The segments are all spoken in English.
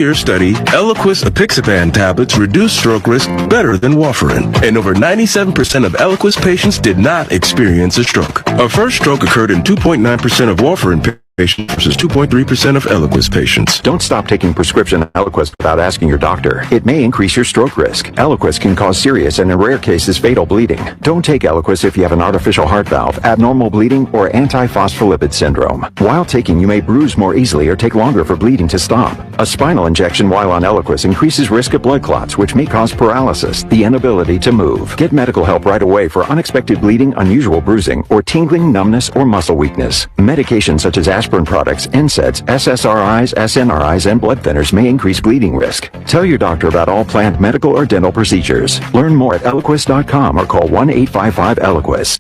Your study, Eliquis apixaban tablets reduce stroke risk better than warfarin, and over 97% of Eliquis patients did not experience a stroke. A first stroke occurred in 2.9% of warfarin patients versus 2.3% of Eliquis patients. Don't stop taking prescription Eliquis without asking your doctor. It may increase your stroke risk. Eliquis can cause serious and in rare cases fatal bleeding. Don't take Eliquis if you have an artificial heart valve, abnormal bleeding, or antiphospholipid syndrome. While taking, you may bruise more easily or take longer for bleeding to stop. A spinal injection while on Eliquis increases risk of blood clots, which may cause paralysis, the inability to move. Get medical help right away for unexpected bleeding, unusual bruising, or tingling, numbness, or muscle weakness. Medications such as aspirin products, NSAIDs, SSRIs, SNRIs, and blood thinners may increase bleeding risk. Tell your doctor about all planned medical or dental procedures. Learn more at Eliquis.com or call 1-855-ELIQUIS.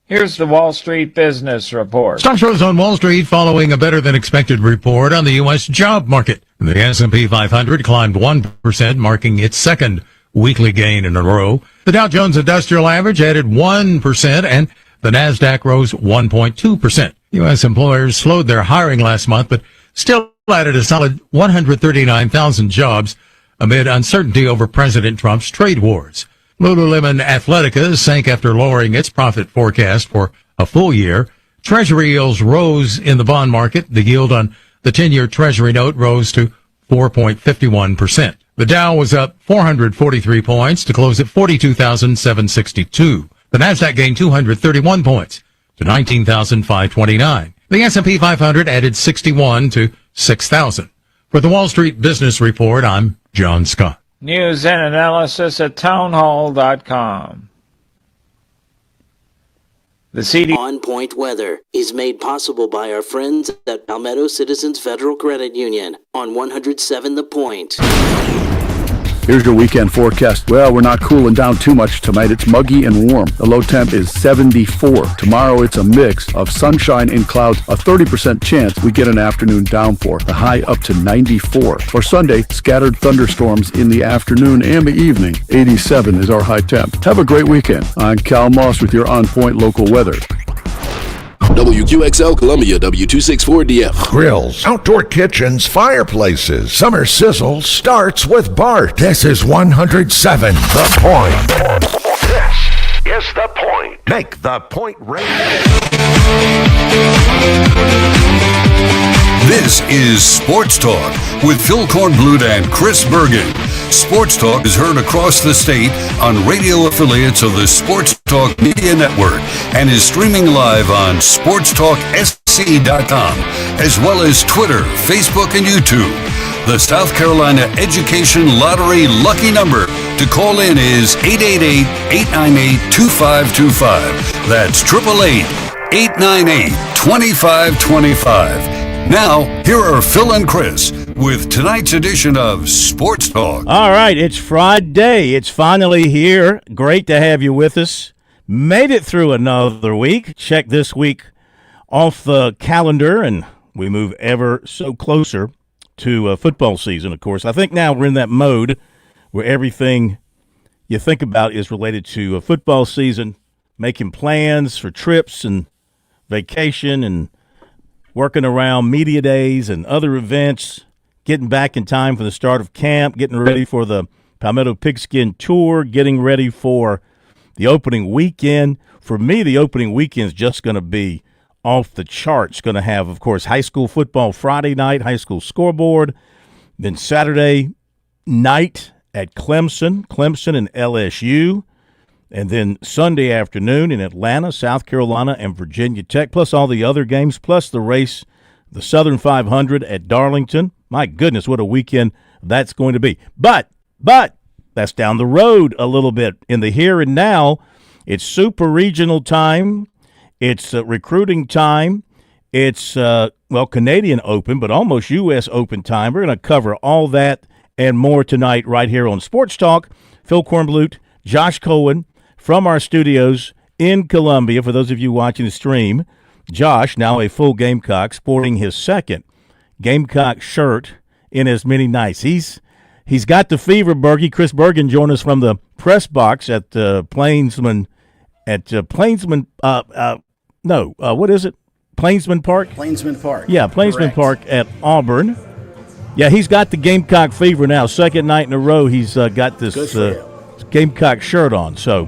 Here's the Wall Street Business Report. Stocks rose on Wall Street following a better-than-expected report on the U.S. job market. The S&P 500 climbed 1%, marking its second weekly gain in a row. The Dow Jones Industrial Average added 1%, and the Nasdaq rose 1.2%. U.S. employers slowed their hiring last month, but still added a solid 139,000 jobs amid uncertainty over President Trump's trade wars. Lululemon Athletica sank after lowering its profit forecast for a full year. Treasury yields rose in the bond market. The yield on the 10-year Treasury note rose to 4.51%. The Dow was up 443 points to close at 42,762. The Nasdaq gained 231 points to 19,529. The S&P 500 added 61 to 6,000. For the Wall Street Business Report, I'm John Scott. News and analysis at townhall.com. The CD On-Point Weather is made possible by our friends at Palmetto Citizens Federal Credit Union on 107 The Point. Here's your weekend forecast. Well, we're not cooling down too much tonight. It's muggy and warm. The low temp is 74. Tomorrow, it's a mix of sunshine and clouds. A 30% chance we get an afternoon downpour. The high up to 94. For Sunday, scattered thunderstorms in the afternoon and the evening. 87 is our high temp. Have a great weekend. I'm Cal Moss with your on-point local weather. WQXL Columbia, W264DF. Grills, outdoor kitchens, fireplaces. Summer sizzle starts with Bart. This is 107 The Point. This is The Point. Make The Point radio. This is Sports Talk with Phil Kornblut and Chris Bergen. Sports Talk is heard across the state on radio affiliates of the Sports Talk Media Network and is streaming live on SportsTalkSC.com, as well as Twitter, Facebook, and YouTube. The South Carolina Education Lottery lucky number to call in is 888-898-2525. That's 888-898-2525. Now, here are Phil and Chris with tonight's edition of Sports Talk. All right, it's Friday. It's finally here. Great to have you with us. Made it through another week. Check this week off the calendar, and we move ever so closer to football season, of course. I think now we're in that mode where everything you think about is related to football season, making plans for trips and vacation and working around media days and other events, getting back in time for the start of camp, getting ready for the Palmetto Pigskin Tour, getting ready for the opening weekend. For me, the opening weekend is just going to be off the charts. Going to have, of course, high school football Friday night, high school scoreboard, then Saturday night at Clemson and LSU, and then Sunday afternoon in Atlanta, South Carolina, and Virginia Tech, plus all the other games, plus the race, the Southern 500 at Darlington. My goodness, what a weekend that's going to be. But that's down the road a little bit. In the here and now, it's super regional time. It's recruiting time. It's, Canadian Open, but almost U.S. Open time. We're going to cover all that and more tonight right here on Sports Talk. Phil Kornblut, Josh Cohen, from our studios in Columbia. For those of you watching the stream, Josh, now a full Gamecock, sporting his second Gamecock shirt in as many nights. He's got the fever, Bergie. Chris Bergen joined us from the press box at Plainsman Park? Plainsman Park. Yeah, Plainsman Park at Auburn. Yeah, he's got the Gamecock fever now. Second night in a row, he's got this Gamecock shirt on. So,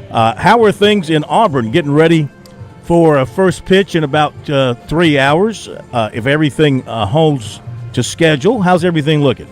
how are things in Auburn getting ready for a first pitch in about 3 hours? If everything holds to schedule, how's everything looking?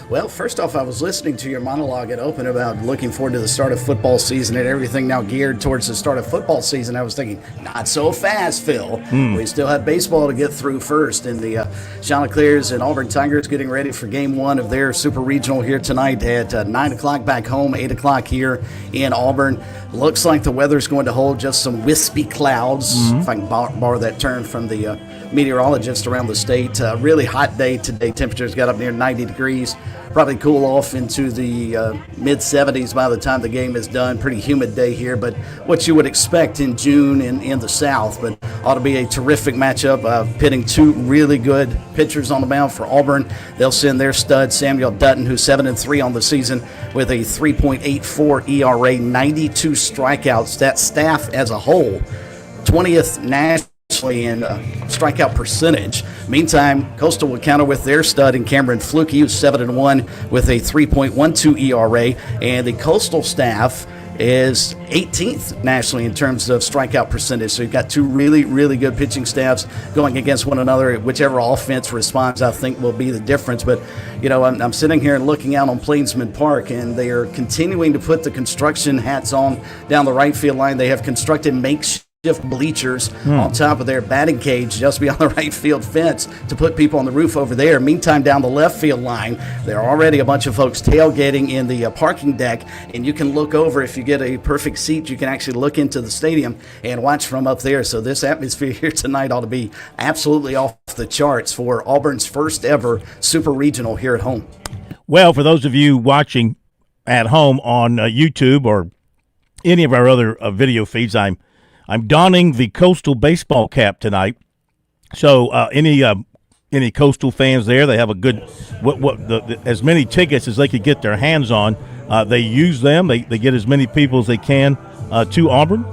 Well, first off, I was listening to your monologue at Open about looking forward to the start of football season and everything now geared towards the start of football season. I was thinking, not so fast, Phil. We still have baseball to get through first. And the Chanticleers and Auburn Tigers getting ready for game one of their Super Regional here tonight at 9 o'clock back home, 8 o'clock here in Auburn. Looks like the weather's going to hold just some wispy clouds, if I can borrow that term from the meteorologists around the state. Really hot day today. Temperatures got up near 90 degrees. Probably cool off into the mid-70s by the time the game is done. Pretty humid day here, but what you would expect in June in the South. But ought to be a terrific matchup, pitting two really good pitchers on the mound for Auburn. They'll send their stud, Samuel Dutton, who's 7-3 on the season with a 3.84 ERA, 92 strikeouts. That staff as a whole, 20th nationally in strikeout percentage. Meantime, Coastal will counter with their stud in Cameron Fluke, who's 7-1 with a 3.12 ERA, and the Coastal staff is 18th nationally in terms of strikeout percentage. So you've got two really, really good pitching staffs going against one another. Whichever offense responds, I think, will be the difference. But, you know, I'm sitting here and looking out on Plainsman Park, and they are continuing to put the construction hats on down the right field line. They have constructed makeshift bleachers on top of their batting cage just beyond the right field fence to put people on the roof over there. Meantime, down the left field line, there are already a bunch of folks tailgating in the parking deck, and you can look over. If you get a perfect seat, you can actually look into the stadium and watch from up there. So this atmosphere here tonight ought to be absolutely off the charts for Auburn's first ever Super Regional here at home. Well, for those of you watching at home on YouTube or any of our other video feeds, I'm donning the Coastal baseball cap tonight. So any Coastal fans there, they have a good as many tickets as they could get their hands on. They use them. They get as many people as they can to Auburn.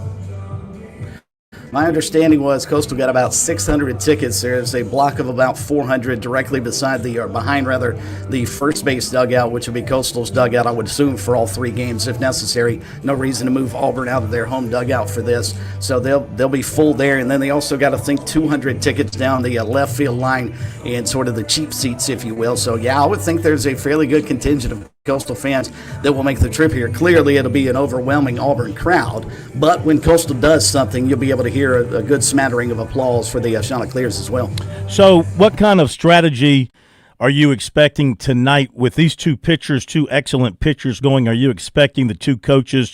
My understanding was Coastal got about 600 tickets. There's a block of about 400 directly behind the first base dugout, which would be Coastal's dugout, I would assume, for all three games if necessary. No reason to move Auburn out of their home dugout for this. So they'll be full there. And then they also got, I think, 200 tickets down the left field line and sort of the cheap seats, if you will. So, yeah, I would think there's a fairly good contingent of Coastal fans that will make the trip here. Clearly, it'll be an overwhelming Auburn crowd, but when Coastal does something, you'll be able to hear a good smattering of applause for the Chanticleers as well. So what kind of strategy are you expecting tonight with these two pitchers, two excellent pitchers going? Are you expecting the two coaches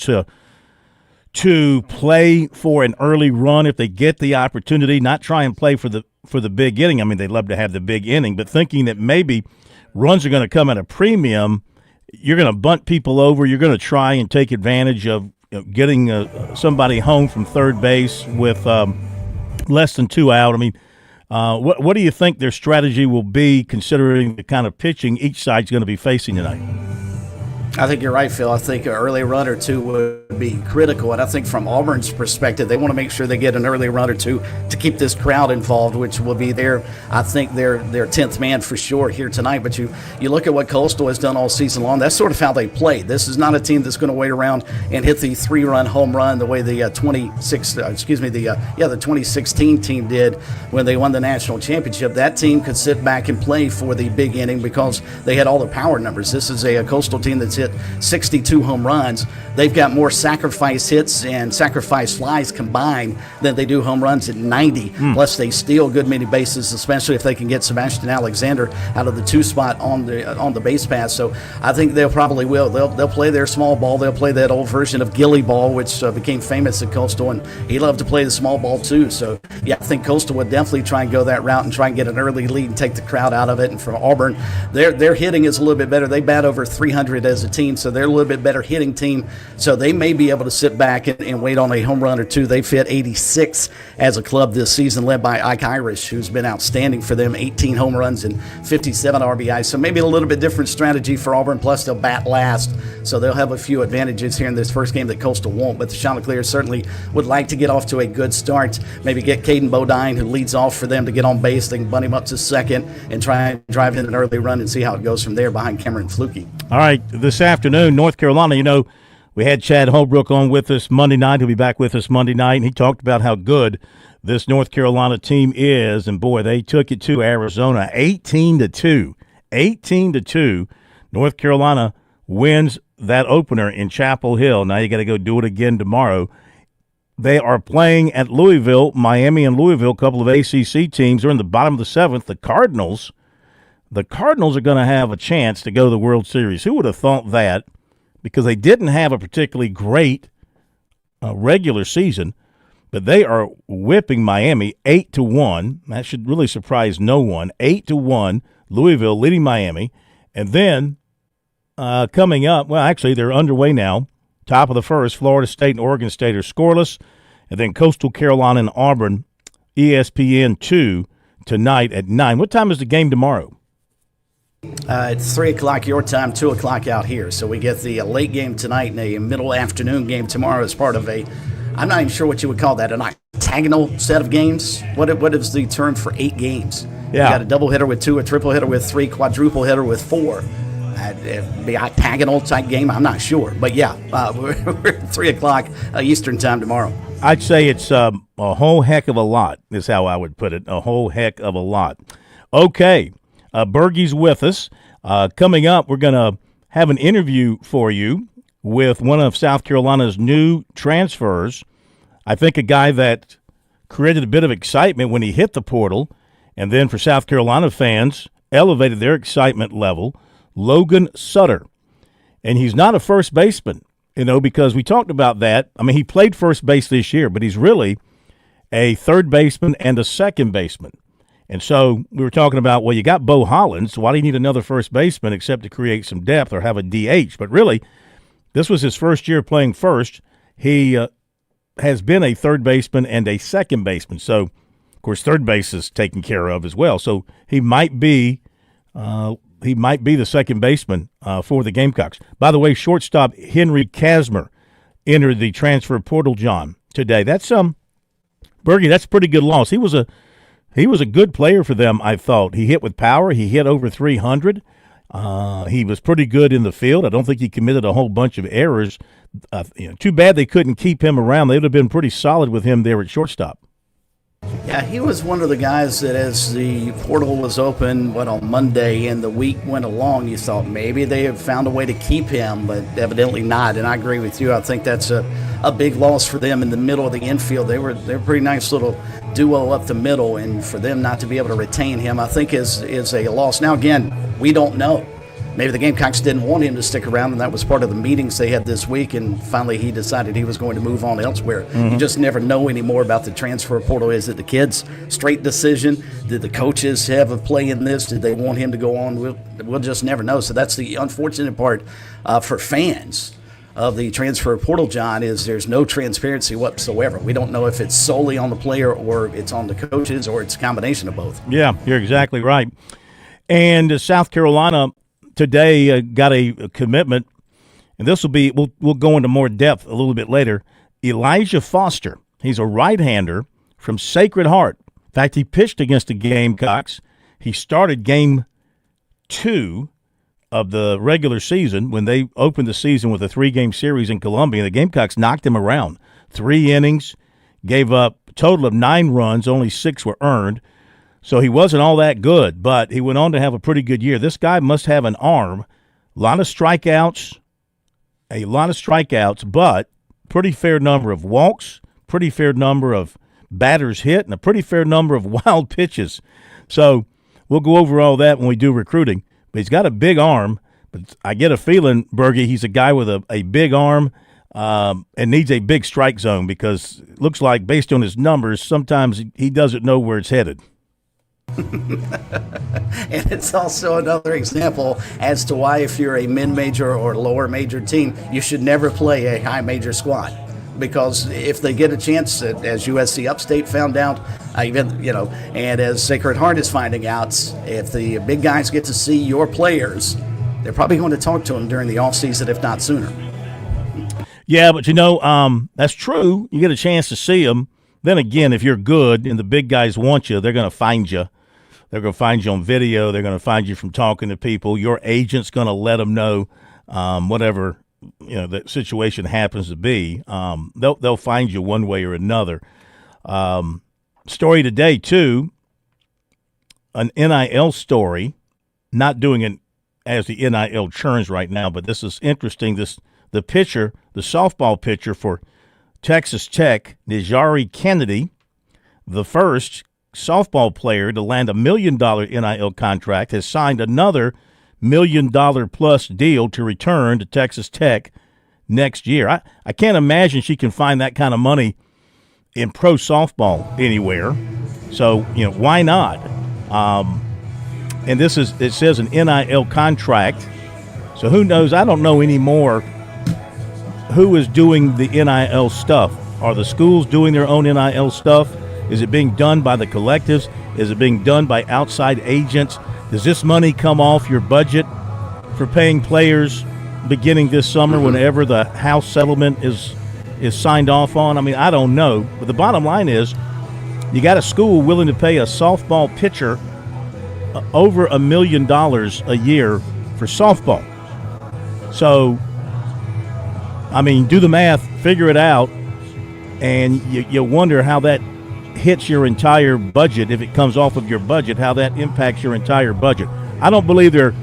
to play for an early run if they get the opportunity, not try and play for the big inning? I mean, they'd love to have the big inning, but thinking that maybe runs are going to come at a premium, you're going to bunt people over. You're going to try and take advantage of getting somebody home from third base with less than 2 out. I mean, what do you think their strategy will be, considering the kind of pitching each side's going to be facing tonight? I think you're right, Phil. I think an early run or two would be critical. And I think from Auburn's perspective, they want to make sure they get an early run or two to keep this crowd involved, which will be their 10th man for sure here tonight. But you look at what Coastal has done all season long. That's sort of how they play. This is not a team that's going to wait around and hit the 3-run home run the way the 2016 team did when they won the national championship. That team could sit back and play for the big inning because they had all the power numbers. This is a Coastal team that's hit 62 home runs. They've got more sacrifice hits and sacrifice flies combined than they do home runs at 90. Plus, they steal a good many bases, especially if they can get Sebastian Alexander out of the 2 spot on the base pass. So I think they'll probably will. They'll play their small ball. They'll play that old version of Gilly ball, which became famous at Coastal, and he loved to play the small ball too. So yeah, I think Coastal would definitely try and go that route and try and get an early lead and take the crowd out of it. And for Auburn, their hitting is a little bit better. They bat over 300 as a a team, so they're a little bit better hitting team. So they may be able to sit back and wait on a home run or two. They've hit 86 as a club this season, led by Ike Irish, who's been outstanding for them, 18 home runs and 57 RBI. So maybe a little bit different strategy for Auburn. Plus, they'll bat last, so they'll have a few advantages here in this first game that Coastal won't. But the Chanticleers certainly would like to get off to a good start. Maybe get Caden Bodine, who leads off for them, to get on base. They can bunt him up to second and try and drive in an early run and see how it goes from there behind Cameron Flukie. All right, this afternoon, North Carolina, we had Chad Holbrook on with us Monday night. He'll be back with us Monday night, and he talked about how good this North Carolina team is. And, boy, they took it to Arizona 18-2. 18-2. North Carolina wins that opener in Chapel Hill. Now you got to go do it again tomorrow. They are playing at Louisville. Miami and Louisville, a couple of ACC teams, are in the bottom of the seventh. The Cardinals are going to have a chance to go to the World Series. Who would have thought that? Because they didn't have a particularly great regular season, but they are whipping Miami 8-1. That should really surprise no one. 8-1, Louisville leading Miami. And then coming up, well, actually, they're underway now. Top of the first, Florida State and Oregon State are scoreless. And then Coastal Carolina and Auburn, ESPN 2 tonight at 9. What time is the game tomorrow? It's 3 o'clock your time, 2 o'clock out here. So we get the late game tonight and a middle afternoon game tomorrow as part of I'm not even sure what you would call that, an octagonal set of games. What is the term for 8 games? Yeah. You got a double hitter with 2, a triple hitter with 3, quadruple hitter with 4. It'd be octagonal type game, I'm not sure. But yeah, we're at 3 o'clock Eastern time tomorrow. I'd say it's a whole heck of a lot, is how I would put it. A whole heck of a lot. Okay. Bergie's with us. Coming up, we're going to have an interview for you with one of South Carolina's new transfers. I think a guy that created a bit of excitement when he hit the portal, and then for South Carolina fans, elevated their excitement level, Logan Sutter. And he's not a first baseman, because we talked about that. I mean, he played first base this year, but he's really a third baseman and a second baseman. And so we were talking about, well, you got Bo Hollins, so why do you need another first baseman except to create some depth or have a DH? But really, this was his first year playing first. He has been a third baseman and a second baseman. So, of course, third base is taken care of as well. So he might be the second baseman for the Gamecocks. By the way, shortstop Henry Kasmer entered the transfer portal, John, today. That's Bergie, that's a pretty good loss. He was a good player for them, I thought. He hit with power. He hit over 300. He was pretty good in the field. I don't think he committed a whole bunch of errors. Too bad they couldn't keep him around. They would have been pretty solid with him there at shortstop. Yeah, he was one of the guys that as the portal was open, on Monday, and the week went along, you thought maybe they have found a way to keep him, but evidently not. And I agree with you. I think that's a big loss for them in the middle of the infield. They're a pretty nice little duo up the middle, and for them not to be able to retain him, I think is a loss. Now, again, we don't know. Maybe the Gamecocks didn't want him to stick around, and that was part of the meetings they had this week, and finally he decided he was going to move on elsewhere. Mm-hmm. You just never know anymore about the transfer portal. Is it the kids' straight decision? Did the coaches have a play in this? Did they want him to go on? We'll just never know. So that's the unfortunate part for fans of the transfer portal, John, is there's no transparency whatsoever. We don't know if it's solely on the player or it's on the coaches or it's a combination of both. Yeah, you're exactly right. And South Carolina today got a commitment, and this will be, we'll go into more depth a little bit later. Elijah Foster, he's a right-hander from Sacred Heart. In fact, he pitched against the Gamecocks. He started game 2 of the regular season when they opened the season with a 3-game series in Columbia. The Gamecocks knocked him around. 3 innings, gave up a total of 9 runs, only 6 were earned. So he wasn't all that good, but he went on to have a pretty good year. This guy must have an arm. A lot of strikeouts, but pretty fair number of walks, pretty fair number of batters hit, and a pretty fair number of wild pitches. So we'll go over all that when we do recruiting. But he's got a big arm, but I get a feeling, Bergie, he's a guy with a big arm and needs a big strike zone because it looks like, based on his numbers, sometimes he doesn't know where it's headed. And it's also another example as to why, if you're a mid-major or lower major team, you should never play a high major squad. Because if they get a chance, as USC Upstate found out, and as Sacred Heart is finding out, if the big guys get to see your players, they're probably going to talk to them during the offseason, if not sooner. Yeah, but that's true. You get a chance to see them. Then again, if you're good and the big guys want you, they're going to find you. They're going to find you on video. They're going to find you from talking to people. Your agent's going to let them know whatever the situation happens to be. They'll find you one way or another. Story today too. An NIL story. Not doing it as the NIL churns right now, but this is interesting. The softball pitcher for Texas Tech, Najari Kennedy, the first softball player to land $1 million NIL contract, has signed another $1 million plus deal to return to Texas Tech next year. I can't imagine she can find that kind of money in pro softball anywhere. So, why not? And it says an NIL contract. So who knows? I don't know anymore who is doing the NIL stuff. Are the schools doing their own NIL stuff? Is it being done by the collectives? Is it being done by outside agents? Does this money come off your budget for paying players beginning this summer whenever the House settlement is signed off on? I mean, I don't know. But the bottom line is you got a school willing to pay a softball pitcher over $1 million a year for softball. So, I mean, do the math, figure it out, and you wonder how that hits your entire budget. If it comes off of your budget, how that impacts your entire budget. I don't believe there are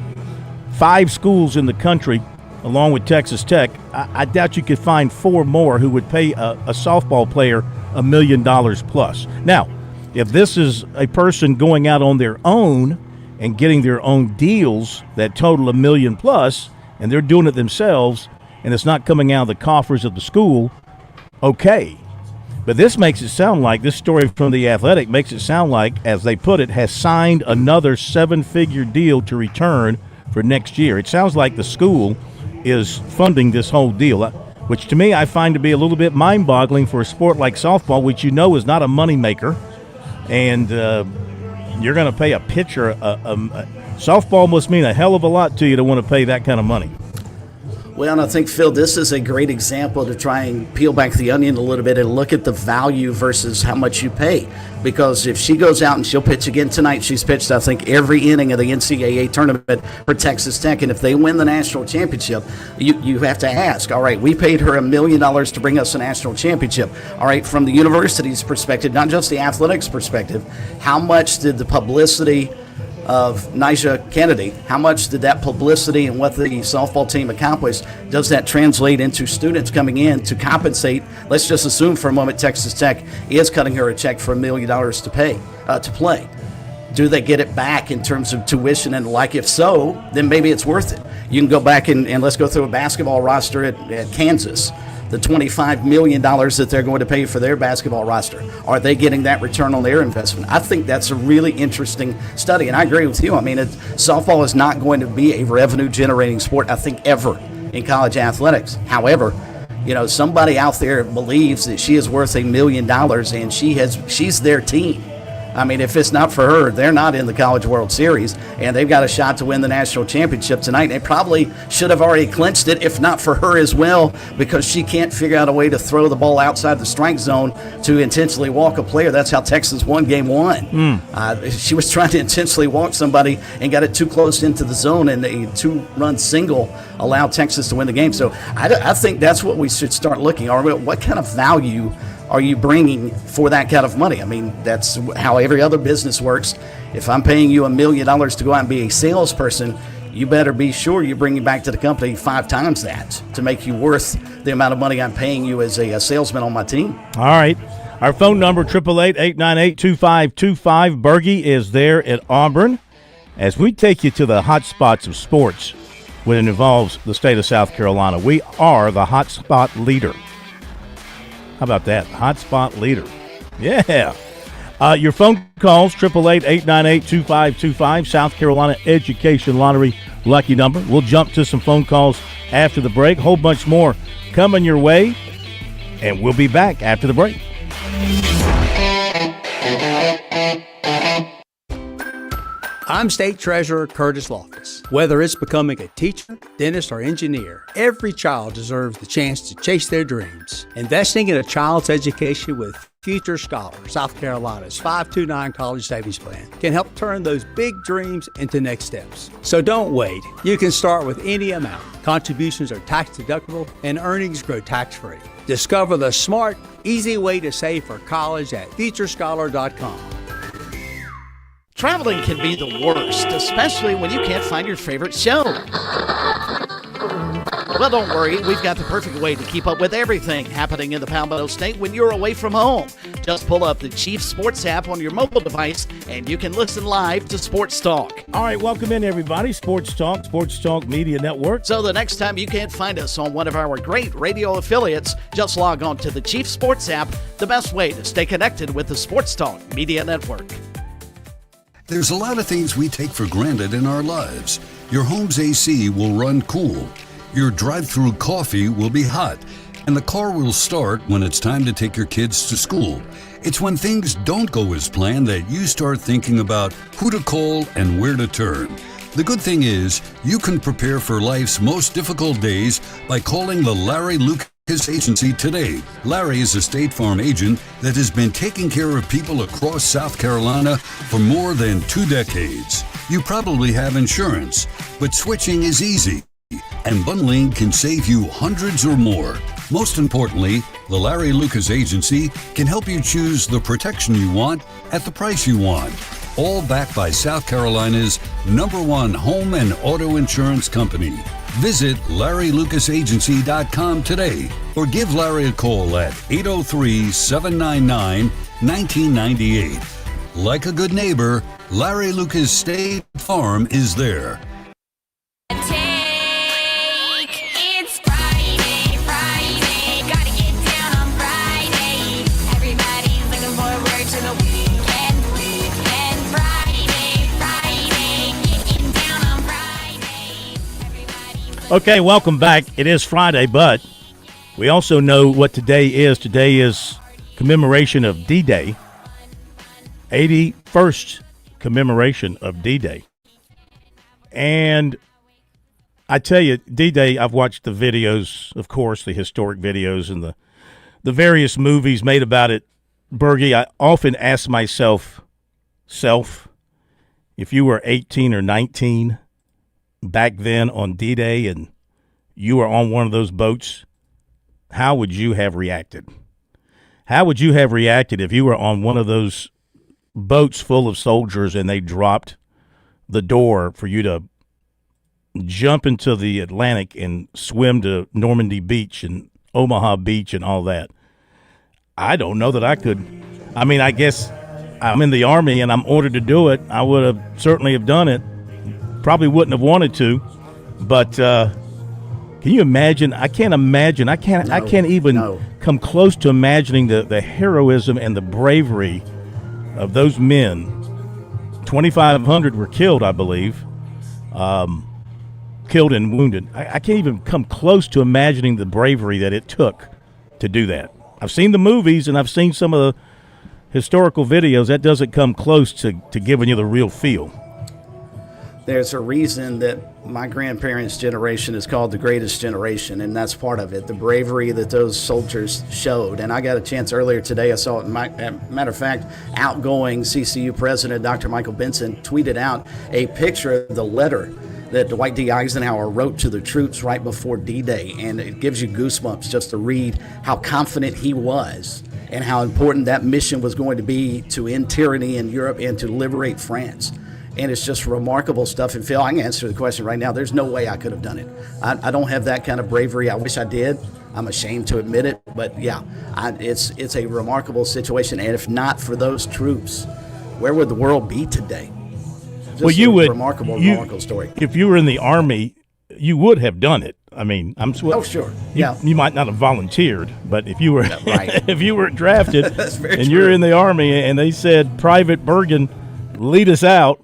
5 schools in the country, along with Texas Tech. I doubt you could find 4 more who would pay a softball player $1 million plus. Now, if this is a person going out on their own and getting their own deals that total $1 million plus, and they're doing it themselves, and it's not coming out of the coffers of the school, okay. But this story from The Athletic makes it sound like, as they put it, has signed another 7-figure deal to return for next year. It sounds like the school is funding this whole deal, which to me I find to be a little bit mind-boggling for a sport like softball, which is not a moneymaker. And you're going to pay a pitcher. Softball must mean a hell of a lot to you to want to pay that kind of money. Well, and I think, Phil, this is a great example to try and peel back the onion a little bit and look at the value versus how much you pay. Because if she goes out and she'll pitch again tonight, she's pitched, I think, every inning of the NCAA tournament for Texas Tech. And if they win the national championship, you have to ask, all right, we paid her $1 million to bring us a national championship. All right, from the university's perspective, not just the athletics perspective, how much did the publicity of Najari Kennedy, how much did that publicity and what the softball team accomplished, does that translate into students coming in to compensate? Let's just assume for a moment Texas Tech is cutting her a check for $1 million to play. Do they get it back in terms of tuition and like? If so, then maybe it's worth it. You can go back and let's go through a basketball roster at Kansas. The $25 million that they're going to pay for their basketball roster. Are they getting that return on their investment? I think that's a really interesting study, and I agree with you. I mean, softball is not going to be a revenue-generating sport, I think, ever in college athletics. However, somebody out there believes that she is worth $1 million, and she's their team. I mean, if it's not for her, they're not in the College World Series, and they've got a shot to win the national championship tonight. They probably should have already clinched it, if not for her as well, because she can't figure out a way to throw the ball outside the strike zone to intentionally walk a player. That's how Texas won Game 1. She was trying to intentionally walk somebody and got it too close into the zone, and a 2-run single allowed Texas to win the game. So I think that's what we should start looking at. What kind of value are you bringing for that kind of money? I mean, that's how every other business works. If I'm paying you $1 million to go out and be a salesperson, you better be sure you bring it back to the company 5 times that to make you worth the amount of money I'm paying you as a salesman on my team. All right. Our phone number, 888-898-2525. Bergie is there at Auburn as we take you to the hot spots of sports when it involves the state of South Carolina. We are the hot spot leader. How about that? Hotspot leader. Yeah. Your phone calls, 888-898-2525, South Carolina Education Lottery lucky number. We'll jump to some phone calls after the break. Whole bunch more coming your way, and we'll be back after the break. I'm State Treasurer Curtis Loftus. Whether it's becoming a teacher, dentist, or engineer, every child deserves the chance to chase their dreams. Investing in a child's education with Future Scholar, South Carolina's 529 College Savings Plan, can help turn those big dreams into next steps. So don't wait. You can start with any amount. Contributions are tax deductible and earnings grow tax-free. Discover the smart, easy way to save for college at futurescholar.com. Traveling can be the worst, especially when you can't find your favorite show. Well, don't worry. We've got the perfect way to keep up with everything happening in the Palmetto State when you're away from home. Just pull up the Chief Sports app on your mobile device, and you can listen live to Sports Talk. All right, welcome in, everybody. Sports Talk Media Network. So the next time you can't find us on one of our great radio affiliates, just log on to the Chief Sports app, the best way to stay connected with the Sports Talk Media Network. There's a lot of things we take for granted in our lives. Your home's AC will run cool. Your drive-through coffee will be hot. And the car will start when it's time to take your kids to school. It's when things don't go as planned that you start thinking about who to call and where to turn. The good thing is, you can prepare for life's most difficult days by calling the Larry Lucas Agency today. Larry is a State Farm agent that has been taking care of people across South Carolina for more than 2 decades. You probably have insurance, but switching is easy, and bundling can save you hundreds or more. Most importantly, the Larry Lucas Agency can help you choose the protection you want at the price you want. All backed by South Carolina's #1 home and auto insurance company. Visit LarryLucasAgency.com today or give Larry a call at 803-799-1998. Like a good neighbor, Larry Lucas State Farm is there. Okay, welcome back. It is Friday, but we also know what today is. Today is commemoration of D-Day, 81st commemoration of D-Day. And I tell you, D-Day, I've watched the videos, of course, the historic videos and the various movies made about it. Bergie, I often ask myself, if you were 18 or 19 back then on D-Day and you were on one of those boats, how would you have reacted? How would you have reacted if you were on one of those boats full of soldiers and they dropped the door for you to jump into the Atlantic and swim to Normandy Beach and Omaha Beach and all that? I don't know that I could. I mean, I guess I'm in the Army and I'm ordered to do it. I would have certainly have done it. Probably wouldn't have wanted to, but can you imagine? I can't imagine. I can't even come close to imagining the heroism and the bravery of those men. 2,500 were killed, I believe, killed and wounded. I can't even come close to imagining the bravery that it took to do that. I've seen the movies and I've seen some of the historical videos. That doesn't come close to giving you the real feel. There's a reason that my grandparents' generation is called the greatest generation, and that's part of it, the bravery that those soldiers showed. And I got a chance earlier today, I saw it, matter of fact, outgoing CCU president Dr. Michael Benson tweeted out a picture of the letter that Dwight D. Eisenhower wrote to the troops right before D-Day, and it gives you goosebumps just to read how confident he was and how important that mission was going to be to end tyranny in Europe and to liberate France. And it's just remarkable stuff. And Phil, I can answer the question right now. There's no way I could have done it. I don't have that kind of bravery. I wish I did. I'm ashamed to admit it. But yeah, it's a remarkable situation. And if not for those troops, where would the world be today? Just well, you would. Remarkable story. If you were in the Army, you would have done it. I mean, Oh, sure. Yeah. You might not have volunteered, but if you were Right. if you were drafted That's very and true. you're in the Army and they said, Private Bergen, lead us out,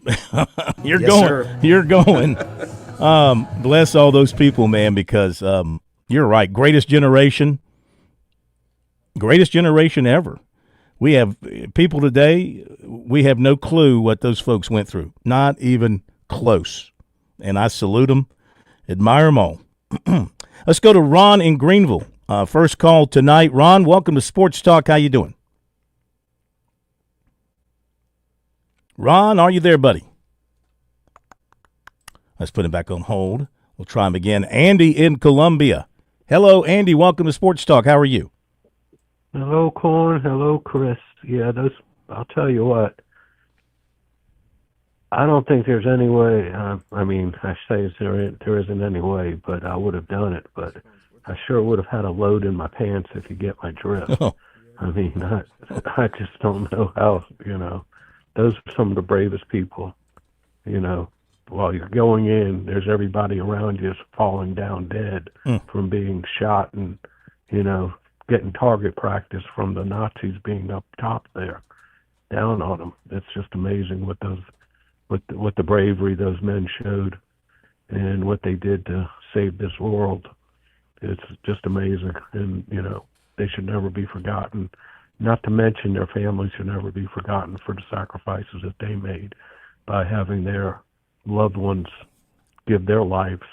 you're Yes, going. sir. You're going. Bless all those people, man, because you're right. Greatest generation ever. We have people today, we have no clue what those folks went through. Not even close. And I salute them, admire them all. Let's go to Ron in Greenville. First call tonight. Ron, welcome to Sports Talk. How you doing? Ron, are you there, buddy? Let's put him back on hold. We'll try him again. Andy in Columbia. Hello, Andy. Welcome to Sports Talk. How are you? Hello, Corn. Hello, Chris. Yeah, I'll tell you what. I don't think there's any way. I mean, I say there isn't any way, but I would have done it. But I sure would have had a load in my pants if you get my drift. Oh. I mean, I just don't know how. Those are some of the bravest people. While you're going in, there's everybody around you is falling down dead from being shot and getting target practice from the Nazis being up top there, down on them. It's just amazing what the bravery those men showed and what they did to save this world. It's just amazing, and they should never be forgotten. Not to mention their families should never be forgotten for the sacrifices that they made by having their loved ones give their lives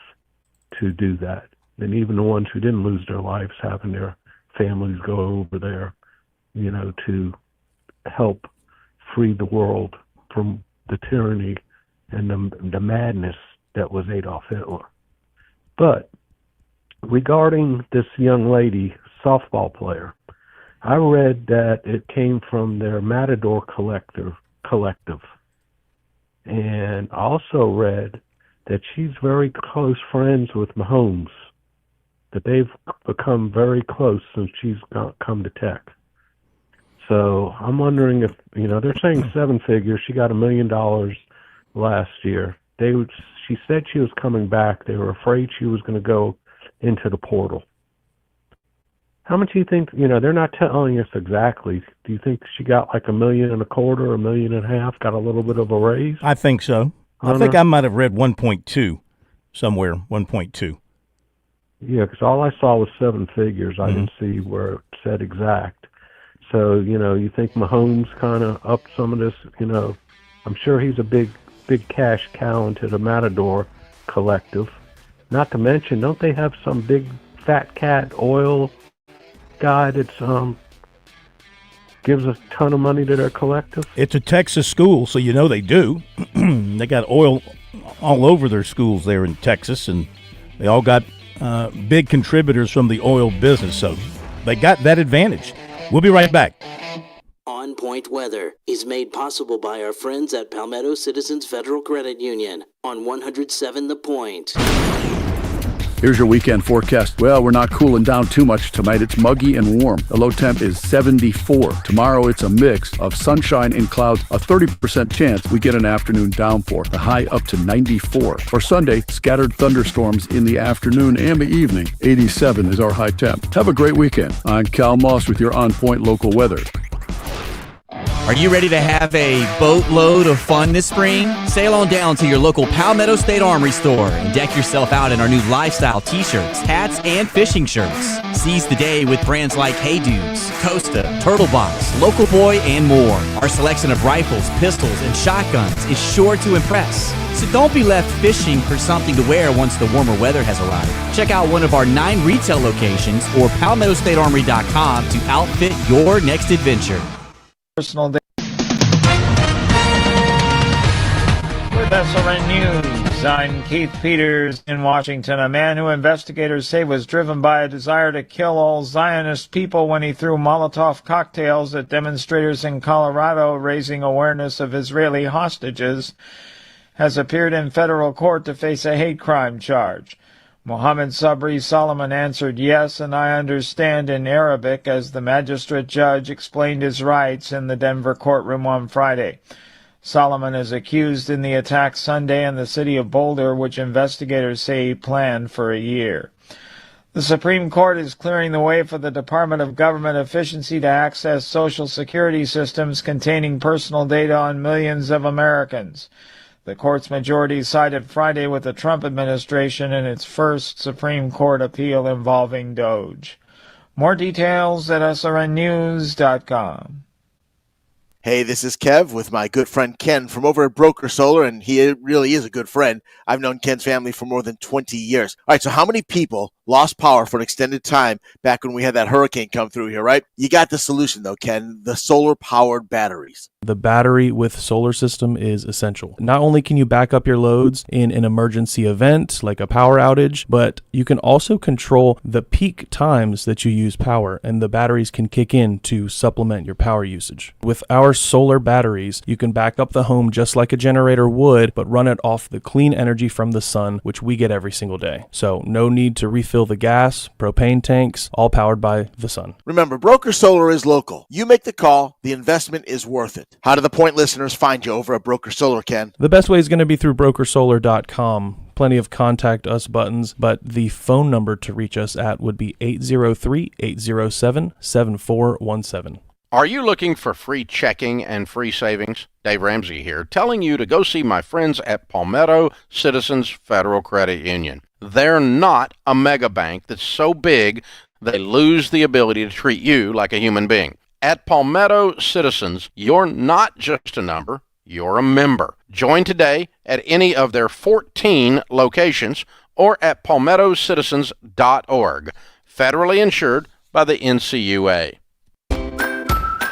to do that. And even the ones who didn't lose their lives, having their families go over there, to help free the world from the tyranny and the madness that was Adolf Hitler. But regarding this young lady, softball player, I read that it came from their Matador collective. And also read that she's very close friends with Mahomes, that they've become very close since she's come to Tech. So I'm wondering if, they're saying 7 figures. She got $1 million last year. She said she was coming back. They were afraid she was going to go into the portal. How much do you think, they're not telling us exactly. Do you think she got like $1.25 million, $1.5 million, got a little bit of a raise? I think so. I think I might have read 1.2 somewhere, 1.2. Yeah, because all I saw was 7 figures. I didn't see where it said exact. So, you think Mahomes kind of upped some of this, I'm sure he's a big cash cow into the Matador collective. Not to mention, don't they have some big fat cat oil guy that's gives a ton of money to their collective? It's a Texas school, so they do. They got oil all over their schools there in Texas, and they all got big contributors from the oil business, so they got that advantage. We'll be right back. On Point Weather is made possible by our friends at Palmetto Citizens Federal Credit Union on 107 The Point. Here's your weekend forecast. Well, we're not cooling down too much tonight. It's muggy and warm. The low temp is 74. Tomorrow, it's a mix of sunshine and clouds. A 30% chance we get an afternoon downpour. The high up to 94. For Sunday, scattered thunderstorms in the afternoon and the evening. 87 is our high temp. Have a great weekend. I'm Cal Moss with your On Point local weather. Are you ready to have a boatload of fun this spring? Sail on down to your local Palmetto State Armory store and deck yourself out in our new lifestyle t-shirts, hats, and fishing shirts. Seize the day with brands like Hey Dudes, Costa, Turtle Box, Local Boy, and more. Our selection of rifles, pistols, and shotguns is sure to impress. So don't be left fishing for something to wear once the warmer weather has arrived. Check out one of our 9 retail locations or PalmettoStateArmory.com to outfit your next adventure. Personal day. With SRN News, I'm Keith Peters in Washington. A man who investigators say was driven by a desire to kill all Zionist people when he threw Molotov cocktails at demonstrators in Colorado, raising awareness of Israeli hostages, has appeared in federal court to face a hate crime charge. Mohammed Sabri Solomon answered yes, and I understand in Arabic as the magistrate judge explained his rights in the Denver courtroom on Friday. Solomon is accused in the attack Sunday in the city of Boulder, which investigators say he planned for a year. The Supreme Court is clearing the way for the Department of Government Efficiency to access Social Security systems containing personal data on millions of Americans. The court's majority sided Friday with the Trump administration in its first Supreme Court appeal involving Doge. More details at srnnews.com. Hey, this is Kev with my good friend Ken from over at Broker Solar, and he really is a good friend. I've known Ken's family for more than 20 years. All right, so how many people lost power for an extended time back when we had that hurricane come through here, right? You got the solution, though, Ken, the solar-powered batteries. The battery with solar system is essential. Not only can you back up your loads in an emergency event like a power outage, but you can also control the peak times that you use power, and the batteries can kick in to supplement your power usage. With our solar batteries, you can back up the home just like a generator would, but run it off the clean energy from the sun, which we get every single day. So no need to refill the gas, propane tanks, all powered by the sun. Remember, Broker Solar is local. You make the call, the investment is worth it. How do the Point listeners find you over at Broker Solar, Ken? The best way is going to be through brokersolar.com. Plenty of contact us buttons, but the phone number to reach us at would be 803-807-7417. Are you looking for free checking and free savings? Dave Ramsey here, telling you to go see my friends at Palmetto Citizens Federal Credit Union. They're not a mega bank that's so big they lose the ability to treat you like a human being. At Palmetto Citizens, you're not just a number, you're a member. Join today at any of their 14 locations or at palmettocitizens.org. Federally insured by the NCUA.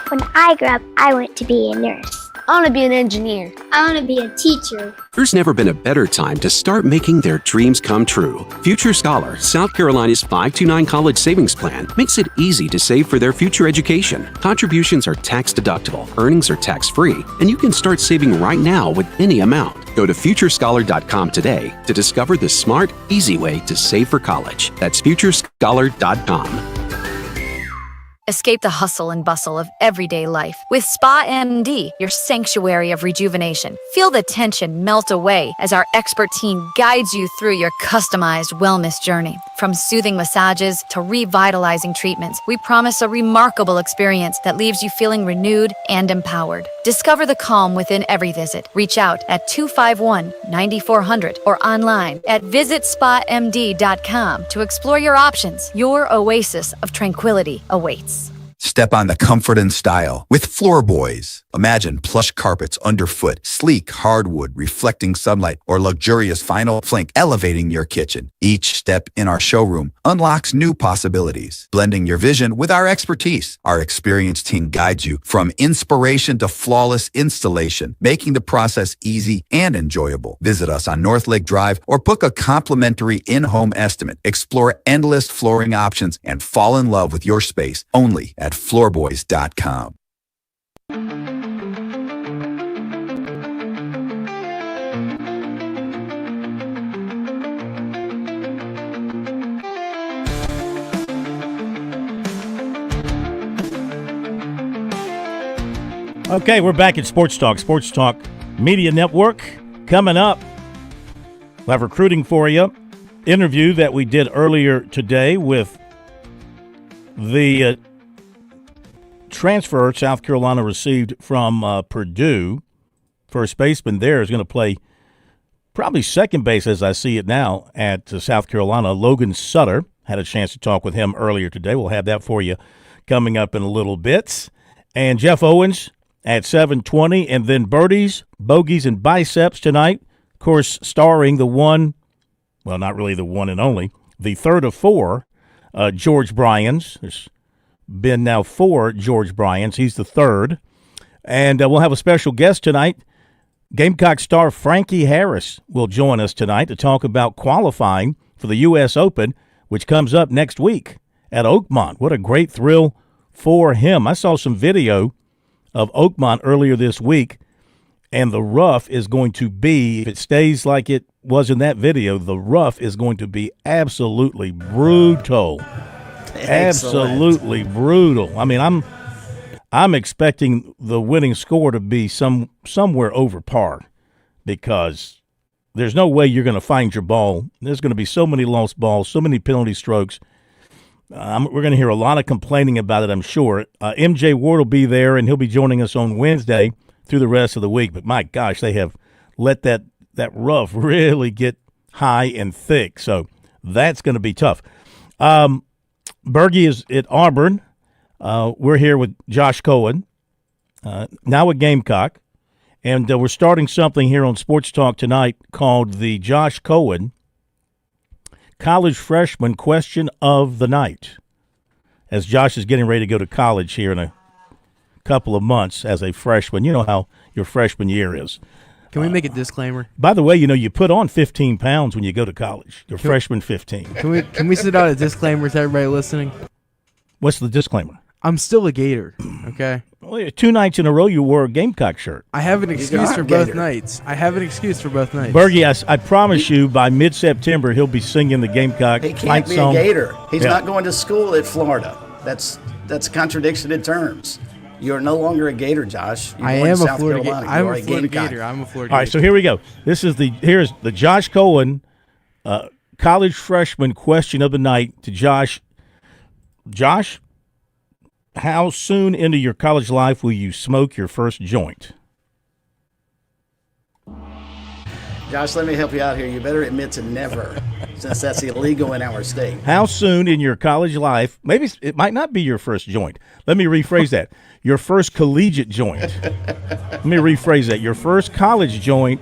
When I grew up, I want to be a nurse. I want to be an engineer. I want to be a teacher. There's never been a better time to start making their dreams come true. Future Scholar, South Carolina's 529 college savings plan, makes it easy to save for their future education. Contributions are tax deductible, earnings are tax free, and you can start saving right now with any amount. Go to futurescholar.com today to discover the smart, easy way to save for college. That's futurescholar.com. Escape the hustle and bustle of everyday life with Spa MD, your sanctuary of rejuvenation. Feel the tension melt away as our expert team guides you through your customized wellness journey. From soothing massages to revitalizing treatments, we promise a remarkable experience that leaves you feeling renewed and empowered. Discover the calm within every visit. Reach out at 251-9400 or online at visitspamd.com to explore your options. Your oasis of tranquility awaits. Step on the comfort and style with Floor Boys. Imagine plush carpets underfoot, sleek hardwood reflecting sunlight, or luxurious vinyl flink elevating your kitchen. Each step in our showroom unlocks new possibilities, blending your vision with our expertise. Our experienced team guides you from inspiration to flawless installation, making the process easy and enjoyable. Visit us on North Lake Drive or book a complimentary in-home estimate. Explore endless flooring options and fall in love with your space only at floorboys.com. Okay, we're back at Sports Talk Media Network. Coming up, we'll have recruiting for you. Interview that we did earlier today with the transfer South Carolina received from Purdue. First baseman there is going to play probably second base as I see it now at South Carolina. Logan Sutter. Had a chance to talk with him earlier today. We'll have that for you coming up in a little bit. And Jeff Owens at 7:20, and then Birdies, Bogeys, and Biceps tonight. Of course, starring the one, well, not really the one and only, the third of four, George Bryans. There's been now 4 George Bryans. He's the third. And we'll have a special guest tonight. Gamecock star Frankie Harris will join us tonight to talk about qualifying for the U.S. Open, which comes up next week at Oakmont. What a great thrill for him. I saw some video of Oakmont earlier this week, and the rough is going to be, if it stays like it was in that video, the rough is going to be absolutely brutal. Excellent. Absolutely brutal. I mean, I'm expecting the winning score to be somewhere over par, because there's no way you're going to find your ball. There's going to be so many lost balls, so many penalty strokes. We're going to hear a lot of complaining about it, I'm sure. MJ Ward will be there, and he'll be joining us on Wednesday through the rest of the week. But, my gosh, they have let that rough really get high and thick. So that's going to be tough. Bergie is at Auburn. We're here with Josh Cohen, now a Gamecock. And we're starting something here on Sports Talk tonight called the Josh Cohen College Freshman Question of the Night. As Josh is getting ready to go to college here in a couple of months as a freshman. You know how your freshman year is. Can we make a disclaimer? By the way, you put on 15 pounds when you go to college. You're freshman 15. Can we sit out a disclaimer to everybody listening? What's the disclaimer? I'm still a Gator, okay? Well, 2 nights in a row you wore a Gamecock shirt. I have an excuse for both nights. Bergie, I promise you by mid-September he'll be singing the Gamecock He can't fight be song. a Gator. He's not going to school at Florida. That's a contradiction in terms. You're no longer a Gator, Josh. I am a Florida Gator. I'm a Florida Gator. All right, so here we go. Here's the Josh Cohen College Freshman Question of the Night to Josh. Josh, how soon into your college life will you smoke your first joint? Josh, let me help you out here. You better admit to never, since that's illegal in our state. How soon in your college life, maybe it might not be your first joint. Let me rephrase that. Your first collegiate joint. Let me rephrase that. Your first college joint,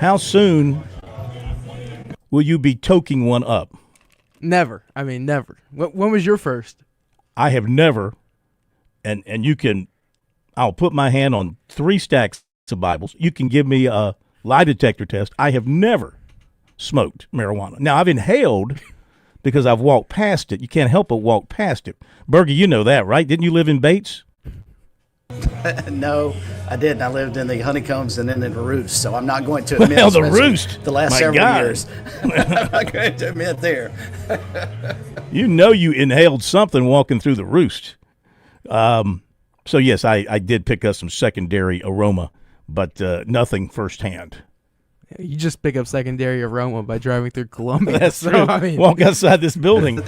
how soon will you be toking one up? Never. I mean, never. When was your first? I have never, and I'll put my hand on 3 stacks of Bibles. You can give me a lie detector test. I have never smoked marijuana. Now, I've inhaled because I've walked past it. You can't help but walk past it. Bergie, you know that, right? Didn't you live in Bates? No, I didn't. I lived in the Honeycombs and then in the Roost, so I'm not going to admit. Well, the Roost. The last My several God. years. I'm not going to admit there. You know you inhaled something walking through the Roost. So, yes, I did pick up some secondary aroma, but nothing firsthand. You just pick up secondary aroma by driving through Columbia. That's so, true. I mean, Walk outside this building.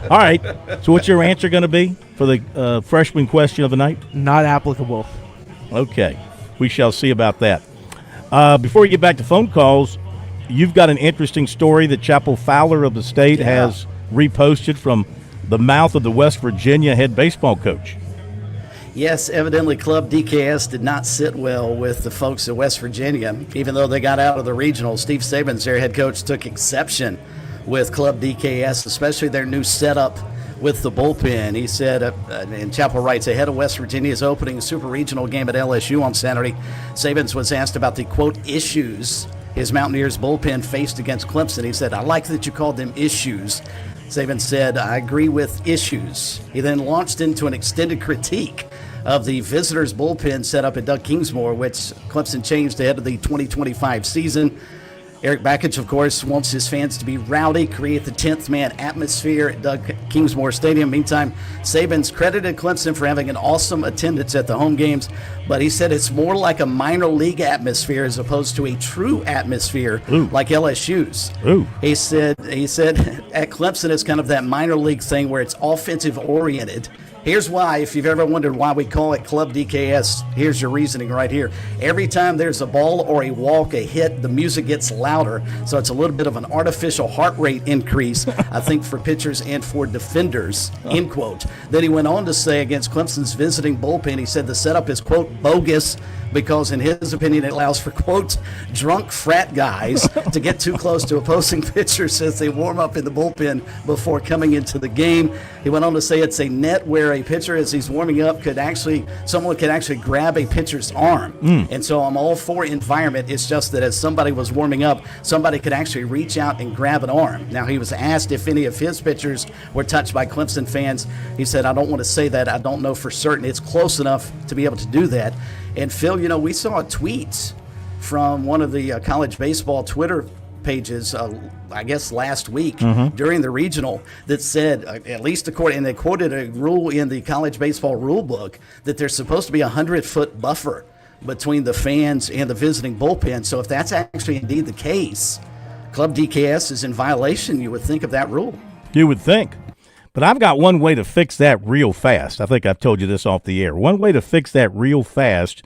All right. So what's your answer going to be for the freshman question of the night? Not applicable. Okay. We shall see about that. Before we get back to phone calls, you've got an interesting story that Chapel Fowler of the State has reposted from the mouth of the West Virginia head baseball coach. Yes, evidently Club DKS did not sit well with the folks at West Virginia. Even though they got out of the regional, Steve Saban's their head coach took exception with Club DKS, especially their new setup with the bullpen. He said, and Chapel writes, ahead of West Virginia's opening super regional game at LSU on Saturday, Sabans was asked about the, quote, issues his Mountaineers bullpen faced against Clemson. He said, I like that you called them issues. Saban said, I agree with issues. He then launched into an extended critique of the visitors' bullpen set up at Doug Kingsmore, which Clemson changed ahead of the 2025 season. Eric Bakich, of course, wants his fans to be rowdy, create the 10th man atmosphere at Doug Kingsmore Stadium. Meantime, Saban's credited Clemson for having an awesome attendance at the home games, but he said it's more like a minor league atmosphere as opposed to a true atmosphere like LSU's. He said at Clemson it's kind of that minor league thing where it's offensive oriented. Here's why, if you've ever wondered why we call it Club DKS, here's your reasoning right here. Every time there's a ball or a walk, a hit, the music gets louder, so it's a little bit of an artificial heart rate increase, I think, for pitchers and for defenders, end quote. Then he went on to say against Clemson's visiting bullpen, he said the setup is, quote, bogus, because in his opinion it allows for, quote, drunk frat guys to get too close to opposing pitchers as they warm up in the bullpen before coming into the game. He went on to say it's a net where a pitcher, as he's warming up, someone could actually grab a pitcher's arm. And so I'm all for environment. It's just that as somebody was warming up, somebody could actually reach out and grab an arm. Now, he was asked if any of his pitchers were touched by Clemson fans. He said, I don't want to say that. I don't know for certain. It's close enough to be able to do that. And Phil, we saw a tweet from one of the college baseball Twitter pages, I guess last week Mhm. during the regional, that said, at least according, and they quoted a rule in the college baseball rule book, that there's supposed to be a 100-foot buffer between the fans and the visiting bullpen. So if that's actually indeed the case, Club DKS is in violation, you would think, of that rule. You would think. But I've got one way to fix that real fast. I think I've told you this off the air. One way to fix that real fast,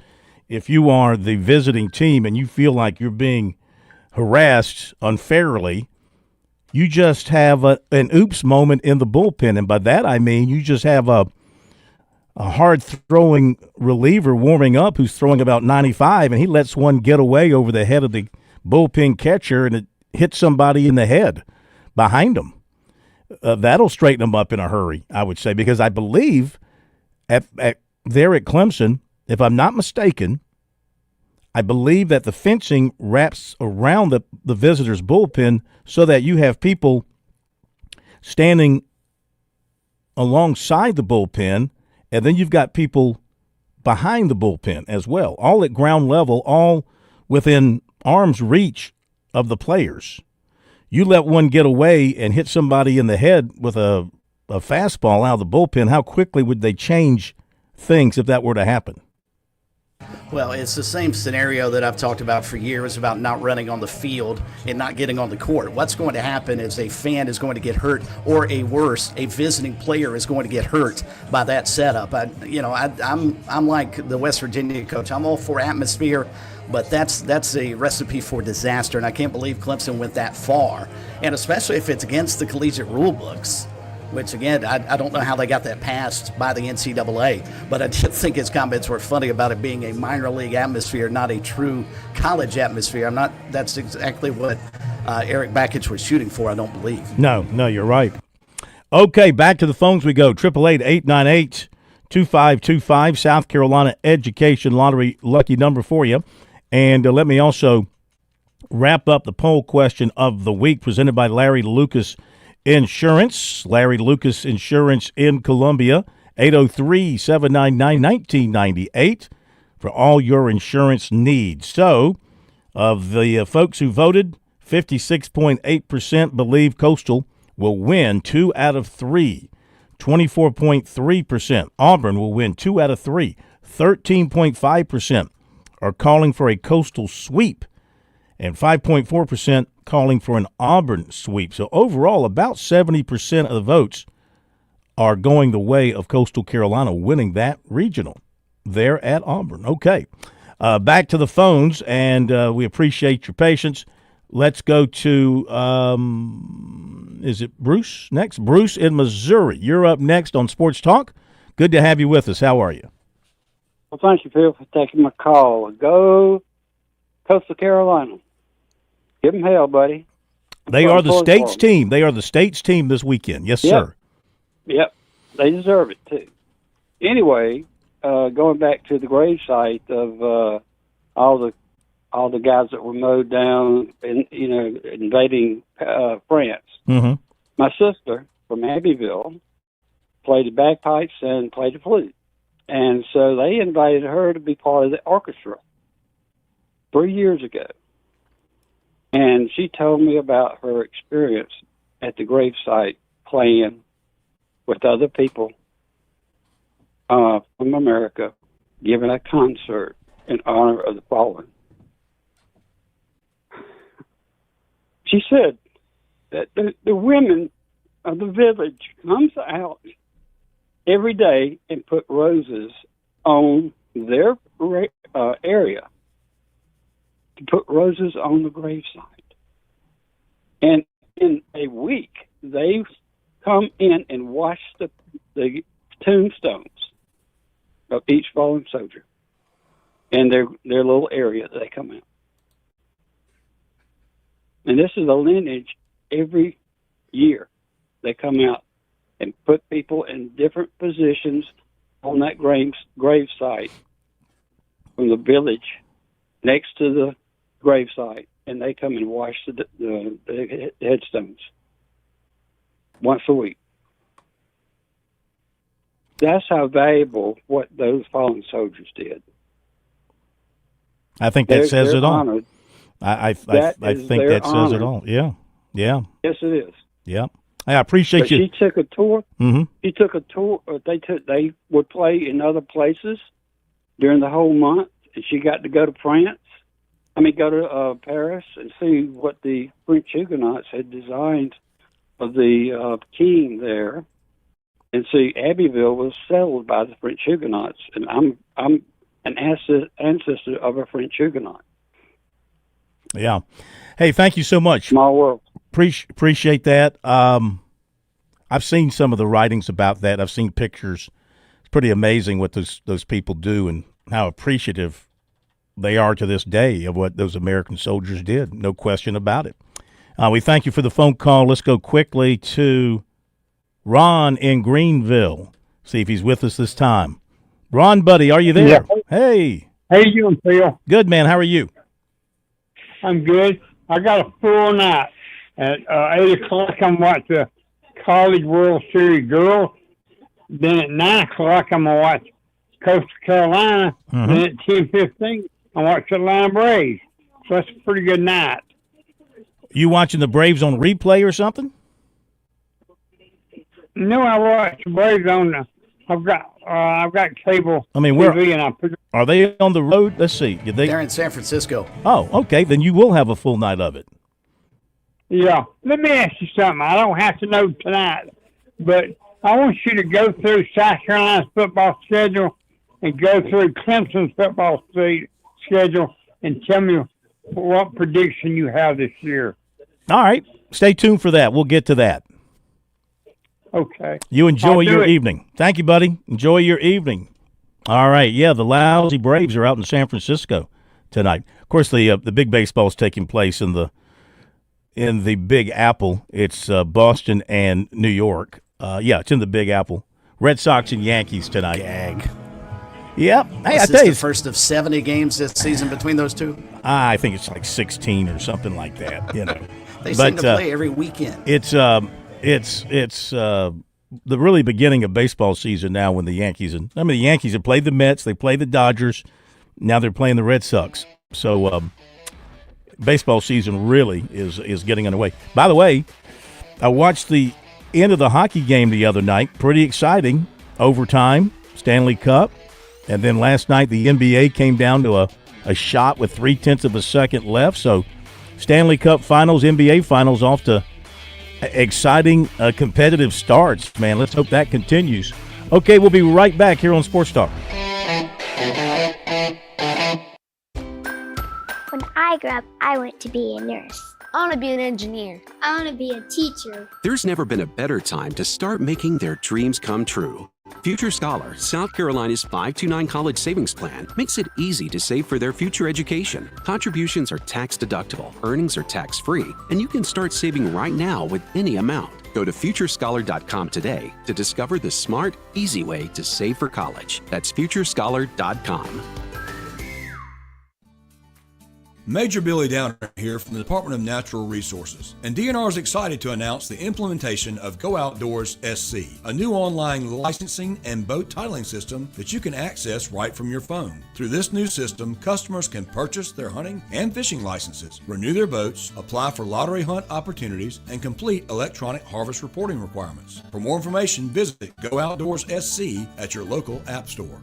if you are the visiting team and you feel like you're being harassed unfairly, you just have an oops moment in the bullpen. And by that I mean you just have a hard-throwing reliever warming up who's throwing about 95, and he lets one get away over the head of the bullpen catcher, and it hits somebody in the head behind him. That'll straighten them up in a hurry, I would say, because I believe there at Clemson, if I'm not mistaken, I believe that the fencing wraps around the visitor's bullpen so that you have people standing alongside the bullpen, and then you've got people behind the bullpen as well, all at ground level, all within arm's reach of the players. You let one get away and hit somebody in the head with a fastball out of the bullpen, how quickly would they change things if that were to happen? Well, it's the same scenario that I've talked about for years about not running on the field and not getting on the court. What's going to happen is a fan is going to get hurt, or a visiting player is going to get hurt by that setup. I'm like the West Virginia coach. I'm all for atmosphere, but that's a recipe for disaster, and I can't believe Clemson went that far, and especially if it's against the collegiate rule books. Which, again, I don't know how they got that passed by the NCAA, but I did think his comments were funny about it being a minor league atmosphere, not a true college atmosphere. That's exactly what Eric Bakich was shooting for, I don't believe. No, you're right. Okay, back to the phones we go. 888-898-2525, South Carolina Education Lottery lucky number for you. And let me also wrap up the poll question of the week presented by Larry Lucas Insurance. Larry Lucas Insurance in Columbia, 803-799-1998 for all your insurance needs. So, of the folks who voted, 56.8% believe Coastal will win 2 out of 3. 24.3% Auburn will win 2 out of 3. 13.5% are calling for a Coastal sweep, and 5.4% calling for an Auburn sweep. So overall, about 70% of the votes are going the way of Coastal Carolina winning that regional there at Auburn. Okay, back to the phones, and we appreciate your patience. Let's go to, is it Bruce next? Bruce in Missouri. You're up next on Sports Talk. Good to have you with us. How are you? Well, thank you, Phil, for taking my call. Go Coastal Carolina. Give them hell, buddy. They are the state's team. They are the state's team this weekend. Yes, sir. Yep. They deserve it, too. Anyway, going back to the gravesite of all the guys that were mowed down and, invading France. Mm-hmm. My sister from Abbeville played the bagpipes and played the flute. And so they invited her to be part of the orchestra 3 years ago. And she told me about her experience at the gravesite playing with other people from America, giving a concert in honor of the fallen. She said that the women of the village comes out every day and put roses on their area, to put roses on the gravesite. And in a week, they come in and wash the tombstones of each fallen soldier in their little area that they come out. And this is a lineage every year. They come out and put people in different positions on that gravesite from the village next to the gravesite, and they come and wash the headstones once a week. That's how valuable what those fallen soldiers did. I think that says it all. Honored. I think that says it all. Yeah. Yes, it is. Yeah. I appreciate but you. She took a tour. Mm-hmm. She took a tour. They would play in other places during the whole month, and she got to go to go to Paris and see what the French Huguenots had designed for the king there. And see, Abbeville was settled by the French Huguenots, and I'm an ancestor of a French Huguenot. Yeah. Hey, thank you so much. Small world. Appreciate that. I've seen some of the writings about that. I've seen pictures. It's pretty amazing what those people do and how appreciative they are to this day of what those American soldiers did. No question about it. We thank you for the phone call. Let's go quickly to Ron in Greenville. See if he's with us this time. Ron, buddy, are you there? Yeah. Hey. How you doing, Phil? Good, man. How are you? I'm good. I got a full night. At 8 o'clock, I'm watching the College World Series girls. Then at 9 o'clock, I'm going to watch Coastal Carolina. Mm-hmm. Then at 10:15, I watch the Atlanta Braves. So that's a pretty good night. You watching the Braves on replay or something? No, I watch the Braves on the. I've got cable. I mean, TV and are they on the road? Let's see. They're in San Francisco. Oh, okay. Then you will have a full night of it. Yeah. Let me ask you something. I don't have to know tonight, but I want you to go through South Carolina's football schedule and go through Clemson's football schedule and tell me what prediction you have this year. All right. Stay tuned for that. We'll get to that. Okay. You enjoy your evening. Thank you, buddy. Enjoy your evening. All right. Yeah, the lousy Braves are out in San Francisco tonight. Of course, the big baseball is taking place in the Big Apple. It's Boston and New York. It's in the Big Apple. Red Sox and Yankees tonight. Gag. Yep. Hey, Is I this tell you, the first of 70 games this season between those two? I think it's like 16 or something like that. You know, They seem to play every weekend. It's the really beginning of baseball season now when the Yankees the Yankees have played the Mets, they played the Dodgers, now they're playing the Red Sox. So baseball season really is getting underway. By the way, I watched the end of the hockey game the other night. Pretty exciting. Overtime, Stanley Cup. And then last night the NBA came down to a shot with 0.3 of a second left. So Stanley Cup Finals, NBA Finals off to exciting, competitive starts, man. Let's hope that continues. Okay, we'll be right back here on Sports Talk. When I grew up, I want to be a nurse. I want to be an engineer. I want to be a teacher. There's never been a better time to start making their dreams come true. Future Scholar, South Carolina's 529 college savings plan, makes it easy to save for their future education. Contributions are tax-deductible, earnings are tax-free, and you can start saving right now with any amount. Go to futurescholar.com today to discover the smart, easy way to save for college. That's futurescholar.com. Major Billy Downer here from the Department of Natural Resources, and DNR is excited to announce the implementation of Go Outdoors SC, a new online licensing and boat titling system that you can access right from your phone. Through this new system, customers can purchase their hunting and fishing licenses, renew their boats, apply for lottery hunt opportunities, and complete electronic harvest reporting requirements. For more information, visit Go Outdoors SC at your local app store.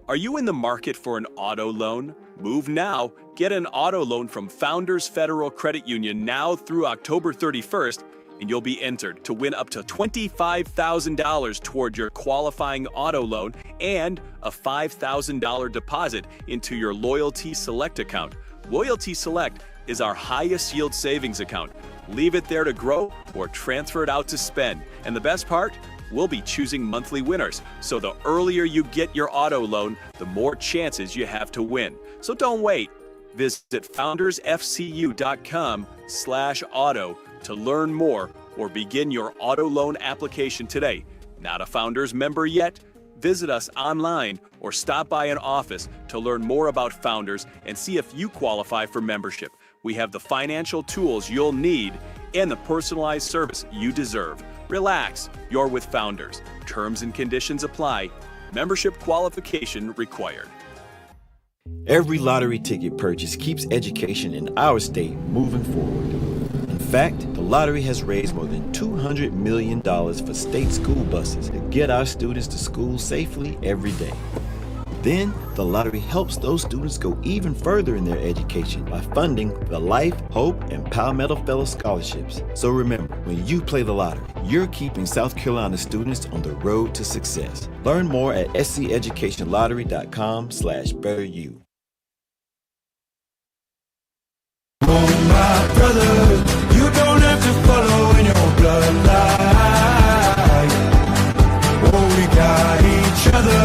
Are you in the market for an auto loan? Move now. Get an auto loan from Founders Federal Credit Union now through October 31st, and you'll be entered to win up to $25,000 toward your qualifying auto loan and a $5,000 deposit into your Loyalty Select account. Loyalty Select is our highest yield savings account. Leave it there to grow or transfer it out to spend. And the best part? We'll be choosing monthly winners. So the earlier you get your auto loan, the more chances you have to win. So don't wait. Visit foundersfcu.com/auto to learn more or begin your auto loan application today. Not a Founders member yet? Visit us online or stop by an office to learn more about Founders and see if you qualify for membership. We have the financial tools you'll need and the personalized service you deserve. Relax, you're with Founders. Terms and conditions apply. Membership qualification required. Every lottery ticket purchase keeps education in our state moving forward. In fact, the lottery has raised more than $200 million for state school buses to get our students to school safely every day. Then, the lottery helps those students go even further in their education by funding the Life, Hope, and Palmetto Fellow Scholarships. So remember, when you play the lottery, you're keeping South Carolina students on the road to success. Learn more at sceducationlottery.com/betteryou. Oh, my brother, you don't have to follow in your bloodline. Oh, we got each other,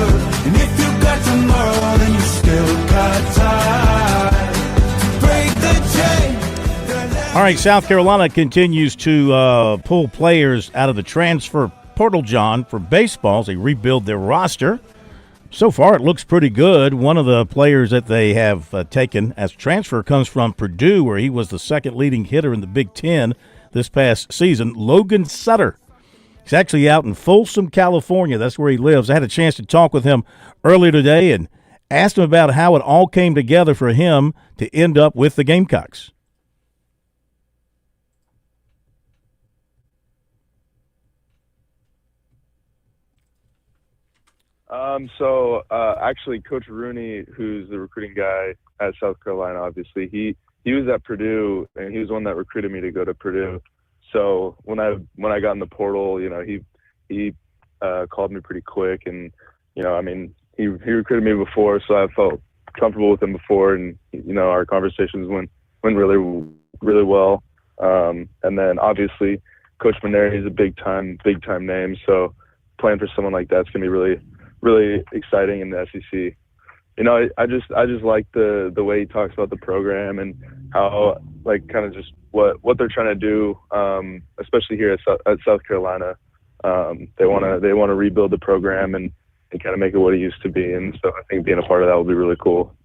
and if you got tomorrow, then you still got time to break the chain. All right, South Carolina continues to pull players out of the transfer portal, John, for baseball. They rebuild their roster. So far, it looks pretty good. One of the players that they have taken as transfer comes from Purdue, where he was the second leading hitter in the Big Ten this past season, Logan Sutter. He's actually out in Folsom, California. That's where he lives. I had a chance to talk with him earlier today and asked him about how it all came together for him to end up with the Gamecocks. Actually, Coach Rooney, who's the recruiting guy at South Carolina, obviously, he was at Purdue, and he was the one that recruited me to go to Purdue. So when I got in the portal, he called me pretty quick, and he recruited me before, so I felt comfortable with him before, and our conversations went really really well. And then obviously Coach Maneri is a big time name, so playing for someone like that's gonna be really exciting in the SEC. I just like the way he talks about the program and how kind of just what they're trying to do, especially here at South Carolina. They want to rebuild the program and kind of make it what it used to be, and so I think being a part of that will be really cool.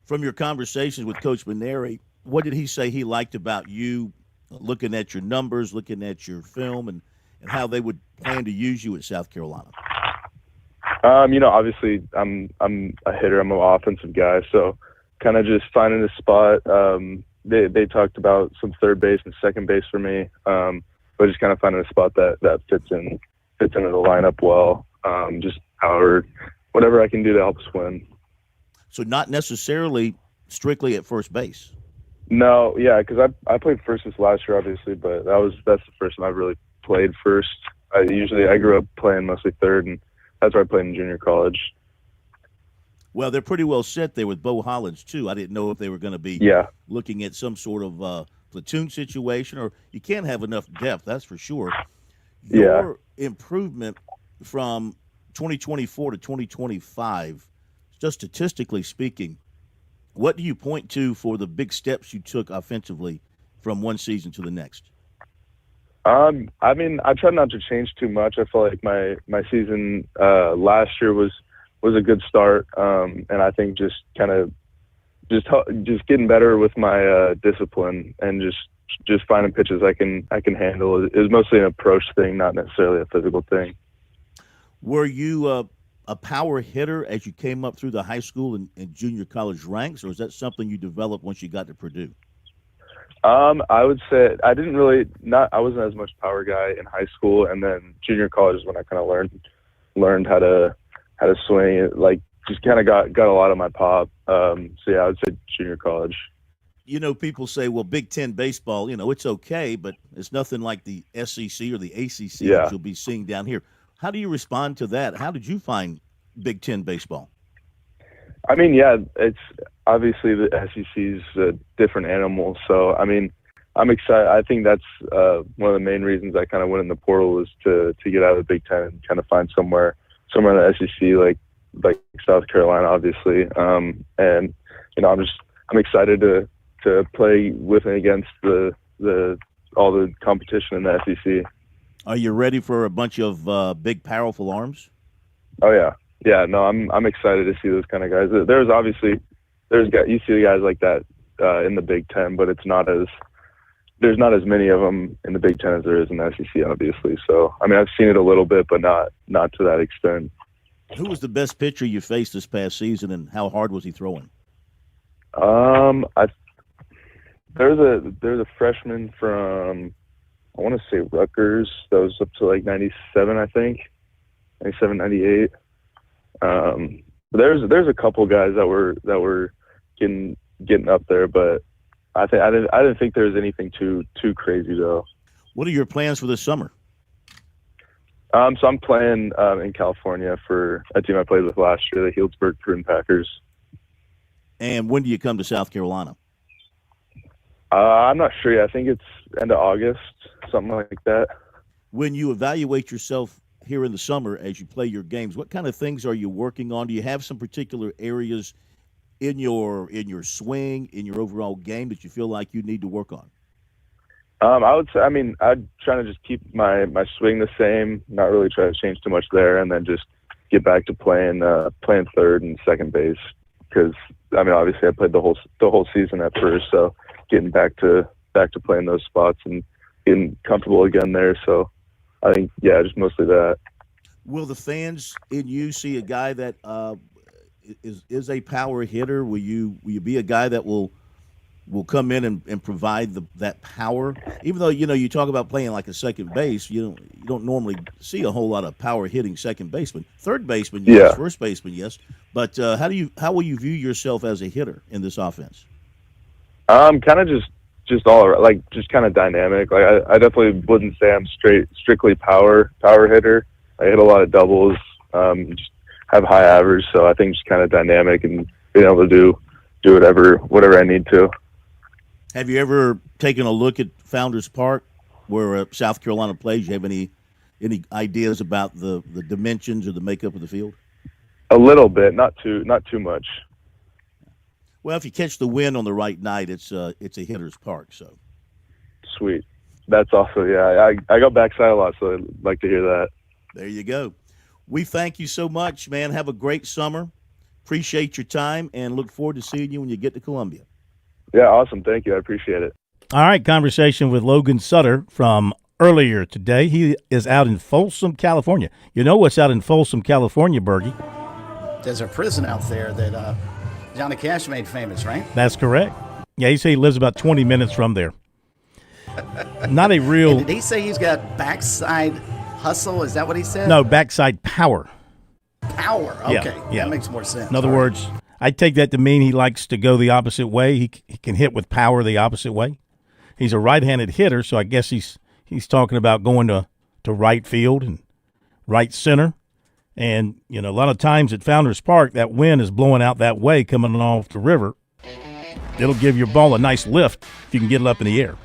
From your conversations with Coach Maneri, what did he say he liked about you, looking at your numbers, looking at your film, and how they would plan to use you at South Carolina? Obviously I'm a hitter. I'm an offensive guy, so kind of just finding a spot. They talked about some third base and second base for me, but just kind of finding a spot that fits into the lineup well. Just whatever I can do to help us win. So not necessarily strictly at first base. No, yeah, because I played first this last year, obviously, but that's the first time I've really played first. I grew up playing mostly third, and that's where I played in junior college. Well, they're pretty well set there with Bo Hollins, too. I didn't know if they were going to be looking at some sort of platoon situation, or you can't have enough depth, that's for sure. Your improvement from 2024 to 2025, just statistically speaking, what do you point to for the big steps you took offensively from one season to the next? I try not to change too much. I feel like my season last year was a good start, and I think just getting better with my discipline and just finding pitches I can handle. It was mostly an approach thing, not necessarily a physical thing. Were you a power hitter as you came up through the high school and junior college ranks, or is that something you developed once you got to Purdue? I would say I wasn't as much power guy in high school, and then junior college is when I kind of learned how to swing it, just kind of got a lot of my pop. So yeah, I would say junior college. People say, well, Big Ten baseball, it's okay, but it's nothing like the SEC or the ACC that you'll be seeing down here. How do you respond to that? How did you find Big Ten baseball? It's obviously the SEC is a different animal. So, I'm excited. I think that's one of the main reasons I kind of went in the portal was to get out of the Big Ten and kind of find somewhere in the SEC, like South Carolina, obviously. I'm excited to play with and against all the competition in the SEC. Are you ready for a bunch of big, powerful arms? Oh yeah. Yeah, no, I'm excited to see those kind of guys. You see the guys like that in the Big Ten, but there's not as many of them in the Big Ten as there is in the SEC, obviously. So, I've seen it a little bit, but not to that extent. Who was the best pitcher you faced this past season, and how hard was he throwing? I there's a freshman from, I want to say, Rutgers, that was up to like 97, I think, 97, 98. But there's a couple guys that were getting up there, but I didn't think there was anything too crazy though. What are your plans for this summer? So I'm playing in California for a team I played with last year, the Healdsburg Prune Packers. And when do you come to South Carolina? I'm not sure yet. I think it's end of August, something like that. When you evaluate yourself here in the summer as you play your games, what kind of things are you working on? Do you have some particular areas in your swing, in your overall game that you feel like you need to work on? I would say, I'd try to just keep my swing the same, not really try to change too much there, and then just get back to playing third and second base. Because obviously I played the whole season at first, so getting back to playing those spots and getting comfortable again there. So I think, yeah, just mostly that. Will the fans in you see a guy that is a power hitter? Will you be a guy that will come in and provide that power? Even though you talk about playing like a second base, you don't normally see a whole lot of power hitting second baseman. Third baseman, yes. Yeah. First baseman, yes. But how will you view yourself as a hitter in this offense? Kind of just all around, like just kind of dynamic. Like I definitely wouldn't say I'm strictly power hitter. I hit a lot of doubles, just have high average. So I think just kind of dynamic and being able to do whatever I need to. Have you ever taken a look at Founders Park, where South Carolina plays? You have any ideas about the dimensions or the makeup of the field? A little bit, not too much. Well, if you catch the wind on the right night, it's a hitter's park. So sweet. That's also, yeah. I go backside a lot, so I'd like to hear that. There you go. We thank you so much, man. Have a great summer. Appreciate your time and look forward to seeing you when you get to Columbia. Yeah, awesome. Thank you. I appreciate it. All right, conversation with Logan Sutter from earlier today. He is out in Folsom, California. You know what's out in Folsom, California, Bergie? There's a prison out there that Johnny Cash made famous, right? That's correct. Yeah, he said he lives about 20 minutes from there. Not a real... And did he say he's got backside hustle? Is that what he said? No, backside power. Power. Okay. Yeah. That makes more sense. In other words, I take that to mean he likes to go the opposite way. He can hit with power the opposite way. He's a right-handed hitter, so I guess he's talking about going to right field and right center. And, a lot of times at Founders Park, that wind is blowing out that way coming off the river. It'll give your ball a nice lift if you can get it up in the air.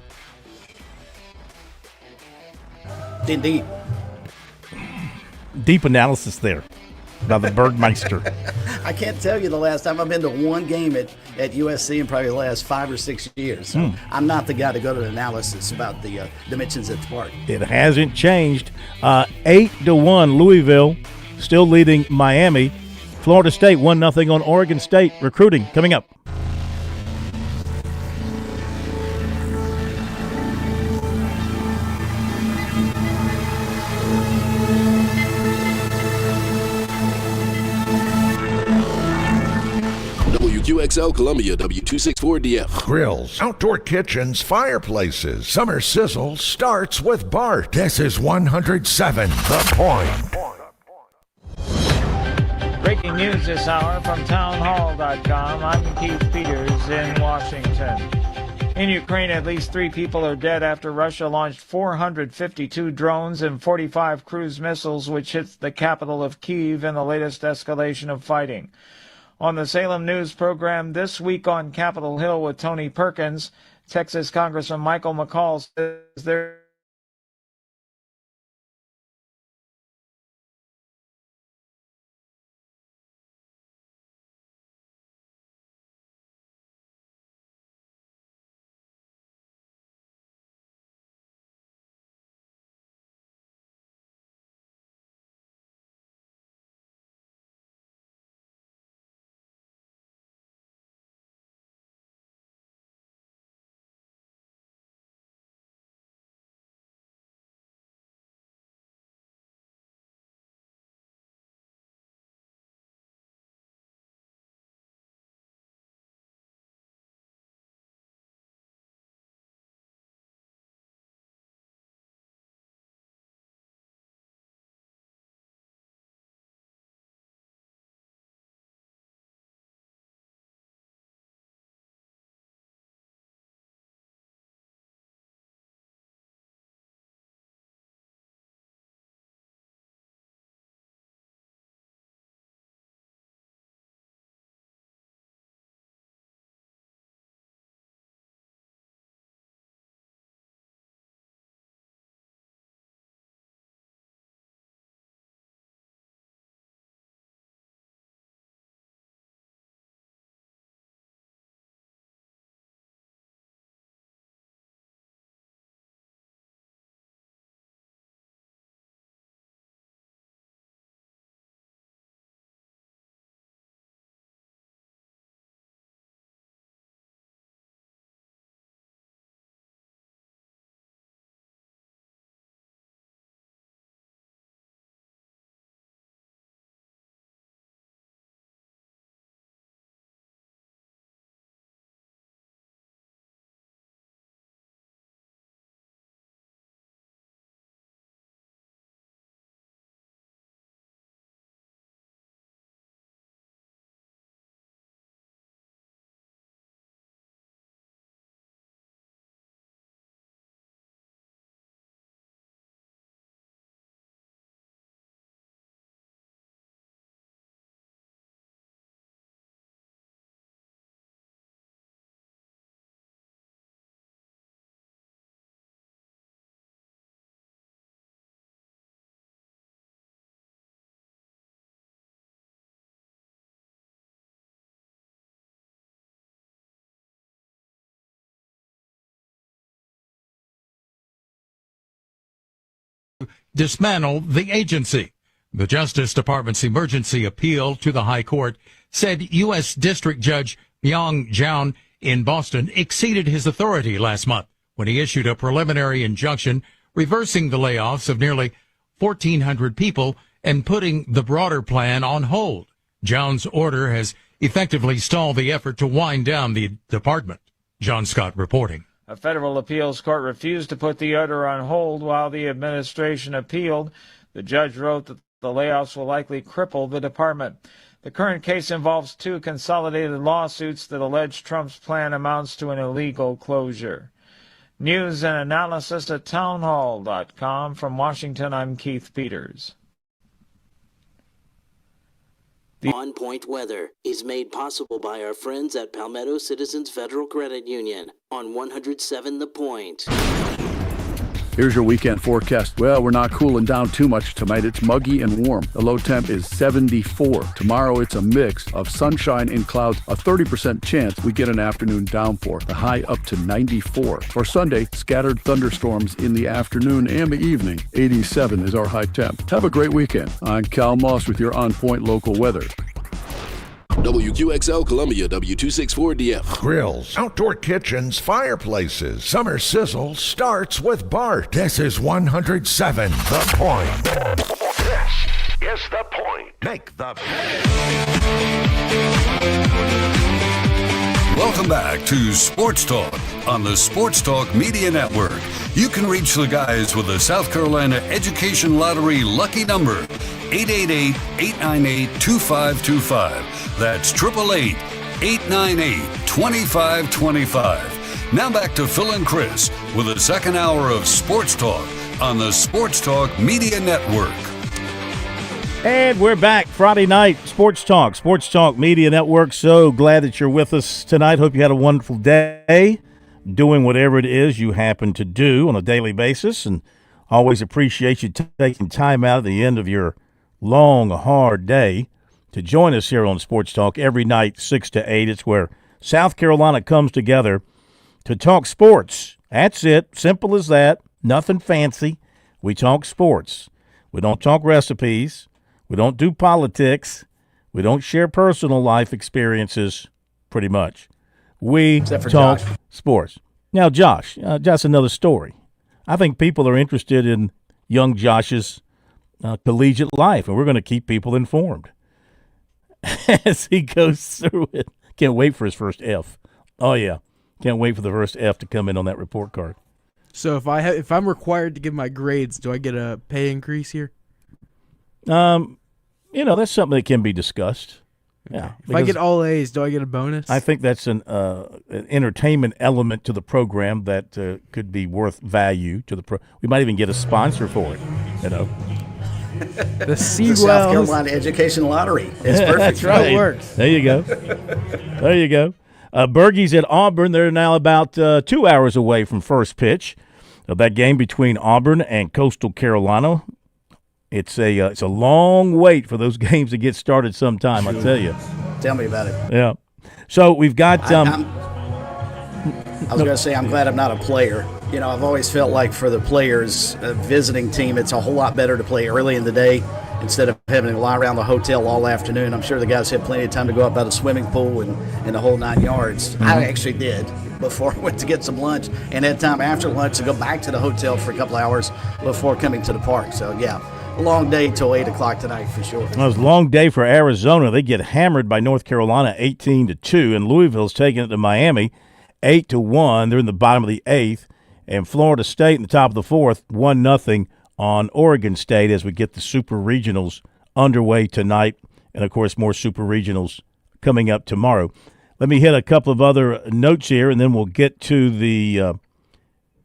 Indeed. Deep analysis there by the Bergmeister. I can't tell you the last time I've been to one game at USC in probably the last 5 or 6 years. So I'm not the guy to go to the analysis about the dimensions at the park. It hasn't changed. 8-1 Louisville, still leading Miami. Florida State 1-0 on Oregon State. Recruiting coming up. WQXL Columbia, W264DF. Grills, outdoor kitchens, fireplaces. Summer sizzle starts with Bart. This is 107 The Point. Breaking news this hour from townhall.com. I'm Keith Peters in Washington. In Ukraine, at least 3 people are dead after Russia launched 452 drones and 45 cruise missiles, which hit the capital of Kyiv in the latest escalation of fighting. On the Salem News program this week on Capitol Hill with Tony Perkins, Texas Congressman Michael McCall says there dismantle the agency. The Justice Department's emergency appeal to the High Court said U.S. District Judge Myung Joun in Boston exceeded his authority last month when he issued a preliminary injunction reversing the layoffs of nearly 1,400 people and putting the broader plan on hold. Joun's order has effectively stalled the effort to wind down the department. John Scott reporting. A federal appeals court refused to put the order on hold while the administration appealed. The judge wrote that the layoffs will likely cripple the department. The current case involves two consolidated lawsuits that allege Trump's plan amounts to an illegal closure. News and analysis at townhall.com. From Washington, I'm Keith Peters. On Point Weather is made possible by our friends at Palmetto Citizens Federal Credit Union on 107 The Point. Here's your weekend forecast. Well, we're not cooling down too much tonight. It's muggy and warm. The low temp is 74. Tomorrow, it's a mix of sunshine and clouds. A 30% chance we get an afternoon downpour. The high up to 94. For Sunday, scattered thunderstorms in the afternoon and the evening. 87 is our high temp. Have a great weekend. I'm Cal Moss with your On Point local weather. WQXL Columbia, W264DF. Grills, outdoor kitchens, fireplaces. Summer sizzle starts with Bart. This is 107 The Point. This is The Point. Make the... Welcome back to Sports Talk on the Sports Talk Media Network. You can reach the guys with the South Carolina Education Lottery lucky number, 888-898-2525. That's 888-898-2525. Now back to Phil and Chris with the second hour of Sports Talk on the Sports Talk Media Network. And we're back Friday night, Sports Talk Media Network. So glad that you're with us tonight. Hope you had a wonderful day doing whatever it is you happen to do on a daily basis. And always appreciate you taking time out at the end of your long, hard day to join us here on Sports Talk every night, 6 to 8. It's where South Carolina comes together to talk sports. That's it. Simple as that. Nothing fancy. We talk sports. We don't talk recipes. We don't do politics. We don't share personal life experiences, pretty much. We talk Josh. Sports. Now, Josh, just another story. I think people are interested in young Josh's collegiate life, and we're going to keep people informed as he goes through it. Can't wait for his first F. Oh, yeah. Can't wait for the first F to come in on that report card. So if I'm required to give my grades, do I get a pay increase here? That's something that can be discussed. Yeah. If I get all A's, do I get a bonus? I think that's an entertainment element to the program that could be worth value to the we might even get a sponsor for it, The South Carolina Education Lottery. It's perfect. That's right. It works. There you go. There you go. Bergie's at Auburn. They're now about 2 hours away from first pitch of that game between Auburn and Coastal Carolina. It's a long wait for those games to get started sometime, I tell you. Tell me about it. Yeah. So we've got I was going to say, I'm glad I'm not a player. I've always felt like for the players, a visiting team, it's a whole lot better to play early in the day instead of having to lie around the hotel all afternoon. I'm sure the guys had plenty of time to go up by the swimming pool and the whole 9 yards. Mm-hmm. I actually did before I went to get some lunch and had time after lunch to go back to the hotel for a couple hours before coming to the park. So, yeah. A long day till 8 o'clock tonight for sure. It was a long day for Arizona. They get hammered by North Carolina 18-2, and Louisville's taking it to Miami 8-1. They're in the bottom of the 8th, and Florida State in the top of the 4th 1-0 on Oregon State as we get the Super Regionals underway tonight, and of course more Super Regionals coming up tomorrow. Let me hit a couple of other notes here, and then we'll get to the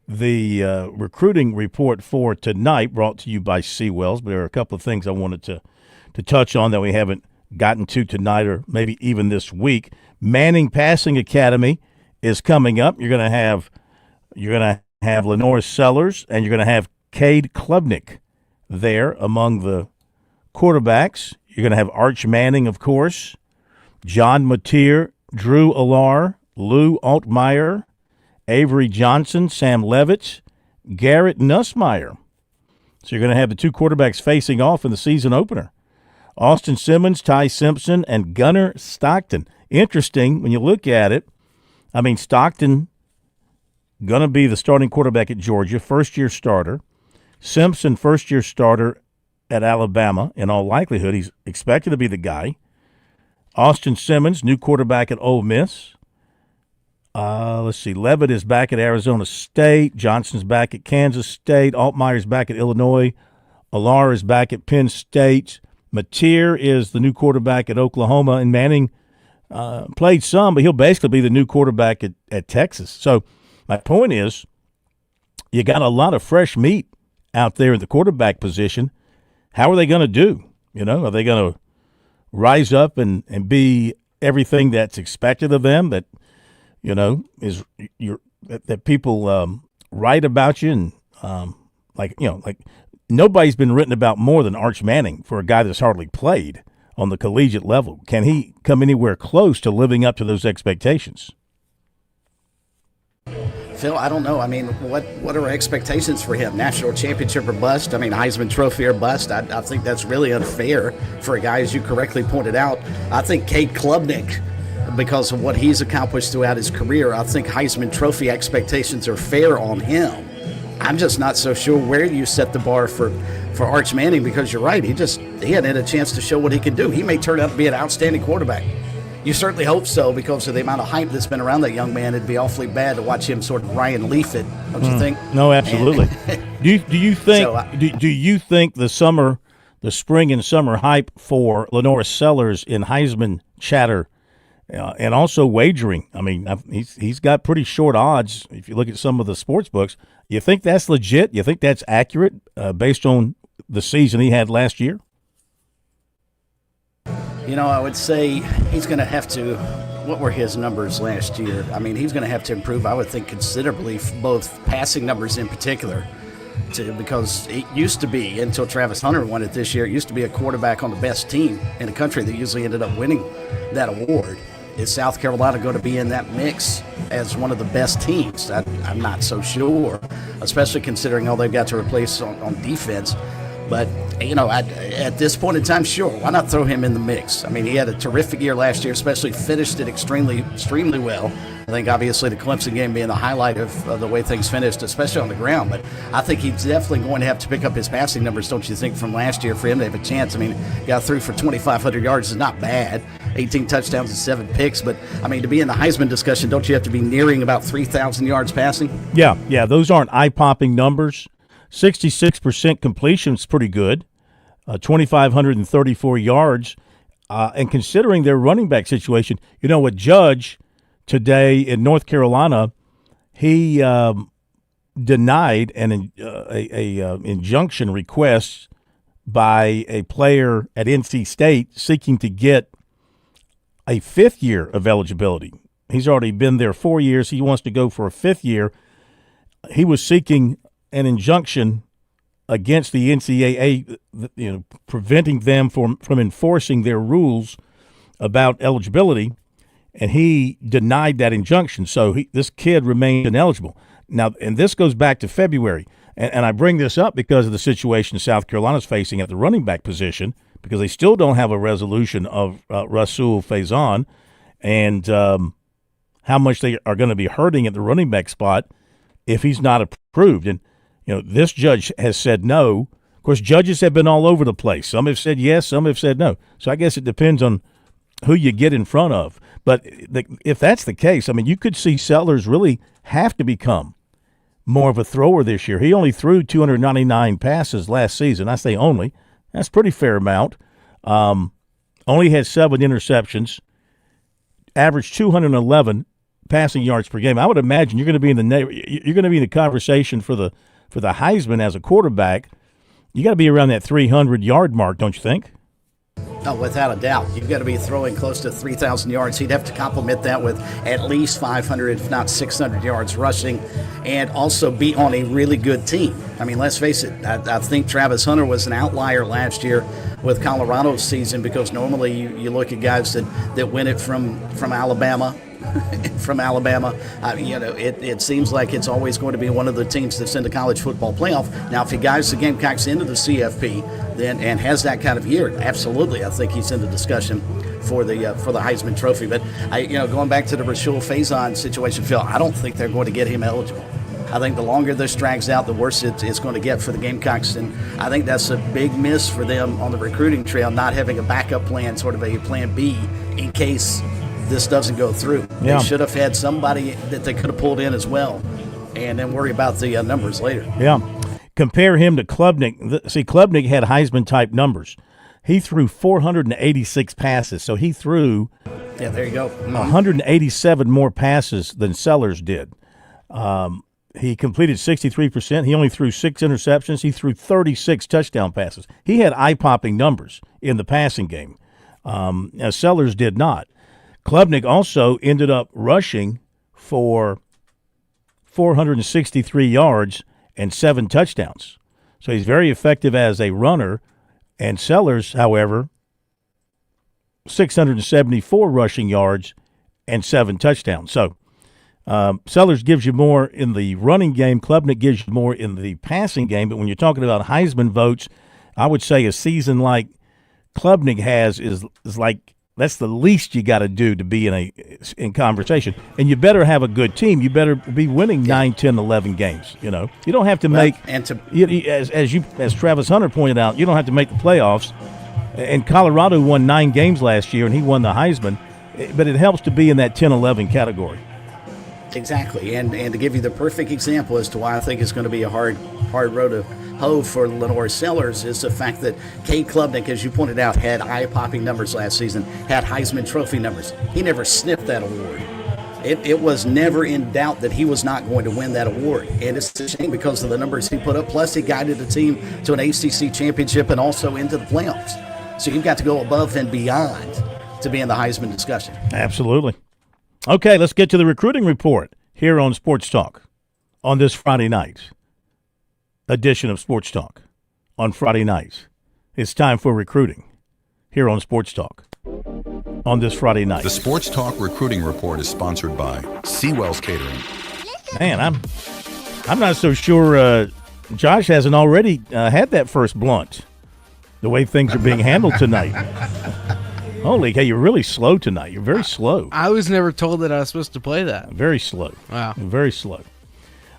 recruiting report for tonight, brought to you by Seawells. But there are a couple of things I wanted to touch on that we haven't gotten to tonight or maybe even this week. Manning Passing Academy is coming up. You're going to have Lenore Sellers and you're going to have Cade Klubnik there among the quarterbacks. You're going to have Arch Manning, of course, John Mateer, Drew Alar, Lou Altmaier, Avery Johnson, Sam Levitz, Garrett Nussmeier. So you're going to have the two quarterbacks facing off in the season opener. Austin Simmons, Ty Simpson, and Gunnar Stockton. Interesting when you look at it. I mean, Stockton going to be the starting quarterback at Georgia, first-year starter. Simpson, first-year starter at Alabama. In all likelihood, he's expected to be the guy. Austin Simmons, new quarterback at Ole Miss. Let's see. Levitt is back at Arizona State. Johnson's back at Kansas State. Altmaier's back at Illinois. Alar is back at Penn State. Mateer is the new quarterback at Oklahoma. And Manning played some, but he'll basically be the new quarterback at Texas. So my point is, you got a lot of fresh meat out there at the quarterback position. How are they going to do? Are they going to rise up and be everything that's expected of them, that that people write about you, and like nobody's been written about more than Arch Manning for a guy that's hardly played on the collegiate level. Can he come anywhere close to living up to those expectations? Phil, I don't know. I mean, what are our expectations for him? National championship or bust? I mean, Heisman Trophy or bust? I think that's really unfair for a guy, as you correctly pointed out. I think Cade Klubnik, because of what he's accomplished throughout his career, I think Heisman Trophy expectations are fair on him. I'm just not so sure where you set the bar for Arch Manning, because you're right. He hadn't had a chance to show what he could do. He may turn out to be an outstanding quarterback. You certainly hope so, because of the amount of hype that's been around that young man. It'd be awfully bad to watch him sort of Ryan Leaf it, don't you think? No, absolutely. Do you think do you think the spring and summer hype for Lenore Sellers in Heisman chatter, and also wagering? I mean, he's got pretty short odds if you look at some of the sports books. You think that's legit? You think that's accurate based on the season he had last year? I would say he's going to have to. What were his numbers last year? I mean, he's going to have to improve, I would think, considerably, both passing numbers in particular, because it used to be, until Travis Hunter won it this year, it used to be a quarterback on the best team in the country that usually ended up winning that award. Is South Carolina going to be in that mix as one of the best teams? I'm not so sure, especially considering all they've got to replace on defense. But, at this point in time, sure, why not throw him in the mix? I mean, he had a terrific year last year, especially finished it extremely well. I think, obviously, the Clemson game being the highlight of the way things finished, especially on the ground. But I think he's definitely going to have to pick up his passing numbers, don't you think, from last year for him to have a chance. I mean, got through for 2,500 yards is not bad. 18 touchdowns and 7 picks. But, I mean, to be in the Heisman discussion, don't you have to be nearing about 3,000 yards passing? Yeah, those aren't eye-popping numbers. 66% completion is pretty good, 2,534 yards. And considering their running back situation, with Judge today in North Carolina, he denied an injunction request by a player at NC State seeking to get a 5th year of eligibility. He's already been there 4 years. He wants to go for a 5th year. He was seeking an injunction against the NCAA, preventing them from enforcing their rules about eligibility, and he denied that injunction. So this kid remained ineligible. Now, and this goes back to February, and I bring this up because of the situation South Carolina's facing at the running back position, because they still don't have a resolution of Rasul Faison and how much they are going to be hurting at the running back spot if he's not approved. And this judge has said no. Of course, judges have been all over the place. Some have said yes, some have said no. So I guess it depends on who you get in front of. But if that's the case, I mean, you could see Sellers really have to become more of a thrower this year. He only threw 299 passes last season. I say only. That's a pretty fair amount. Only had 7 interceptions, averaged 211 passing yards per game. I would imagine you're going to be in the conversation for the Heisman as a quarterback. You got to be around that 300-yard mark, don't you think? Oh, without a doubt. You've got to be throwing close to 3,000 yards. He'd have to complement that with at least 500, if not 600 yards rushing, and also be on a really good team. I mean, let's face it, I think Travis Hunter was an outlier last year with Colorado's season, because normally you look at guys that win it from Alabama. From Alabama, it seems like it's always going to be one of the teams that's in the college football playoff. Now, if he guides the Gamecocks into the CFP, then and has that kind of year, absolutely, I think he's in the discussion for the Heisman Trophy. But going back to the Rashul Faison situation, Phil, I don't think they're going to get him eligible. I think the longer this drags out, the worse it's going to get for the Gamecocks, and I think that's a big miss for them on the recruiting trail, not having a backup plan, sort of a plan B in case this doesn't go through. Yeah. They should have had somebody that they could have pulled in as well, and then worry about the numbers later. Yeah. Compare him to Klubnik. See, Klubnik had Heisman-type numbers. He threw 486 passes, so he threw there you go. 187 more passes than Sellers did. He completed 63%. He only threw 6 interceptions. He threw 36 touchdown passes. He had eye-popping numbers in the passing game, as Sellers did not. Klubnik also ended up rushing for 463 yards and 7 touchdowns. So he's very effective as a runner. And Sellers, however, 674 rushing yards and 7 touchdowns. So Sellers gives you more in the running game. Klubnik gives you more in the passing game. But when you're talking about Heisman votes, I would say a season like Klubnik has is like, that's the least you got to do to be in conversation. And you better have a good team. You better be winning 9, 10, 11 games. You don't have to make – as Travis Hunter pointed out, you don't have to make the playoffs. And Colorado won 9 games last year, and he won the Heisman. But it helps to be in that 10-11 category. Exactly. And to give you the perfect example as to why I think it's going to be a hard road to hoe for Lenore Sellers is the fact that Cade Klubnik, as you pointed out, had eye-popping numbers last season, had Heisman Trophy numbers. He never sniffed that award. It was never in doubt that he was not going to win that award. And it's a shame because of the numbers he put up. Plus, he guided the team to an ACC championship and also into the playoffs. So you've got to go above and beyond to be in the Heisman discussion. Absolutely. Okay, let's get to the recruiting report here on Sports Talk on this Friday night edition of Sports Talk on Friday nights. It's time for recruiting here on Sports Talk on this Friday night. The Sports Talk recruiting report is sponsored by Seawell's Catering. Man, I'm not so sure Josh hasn't already had that first blunt. The way things are being handled tonight. Holy cow, you're really slow tonight. You're very slow. I was never told that I was supposed to play that. Very slow. Wow. Very slow.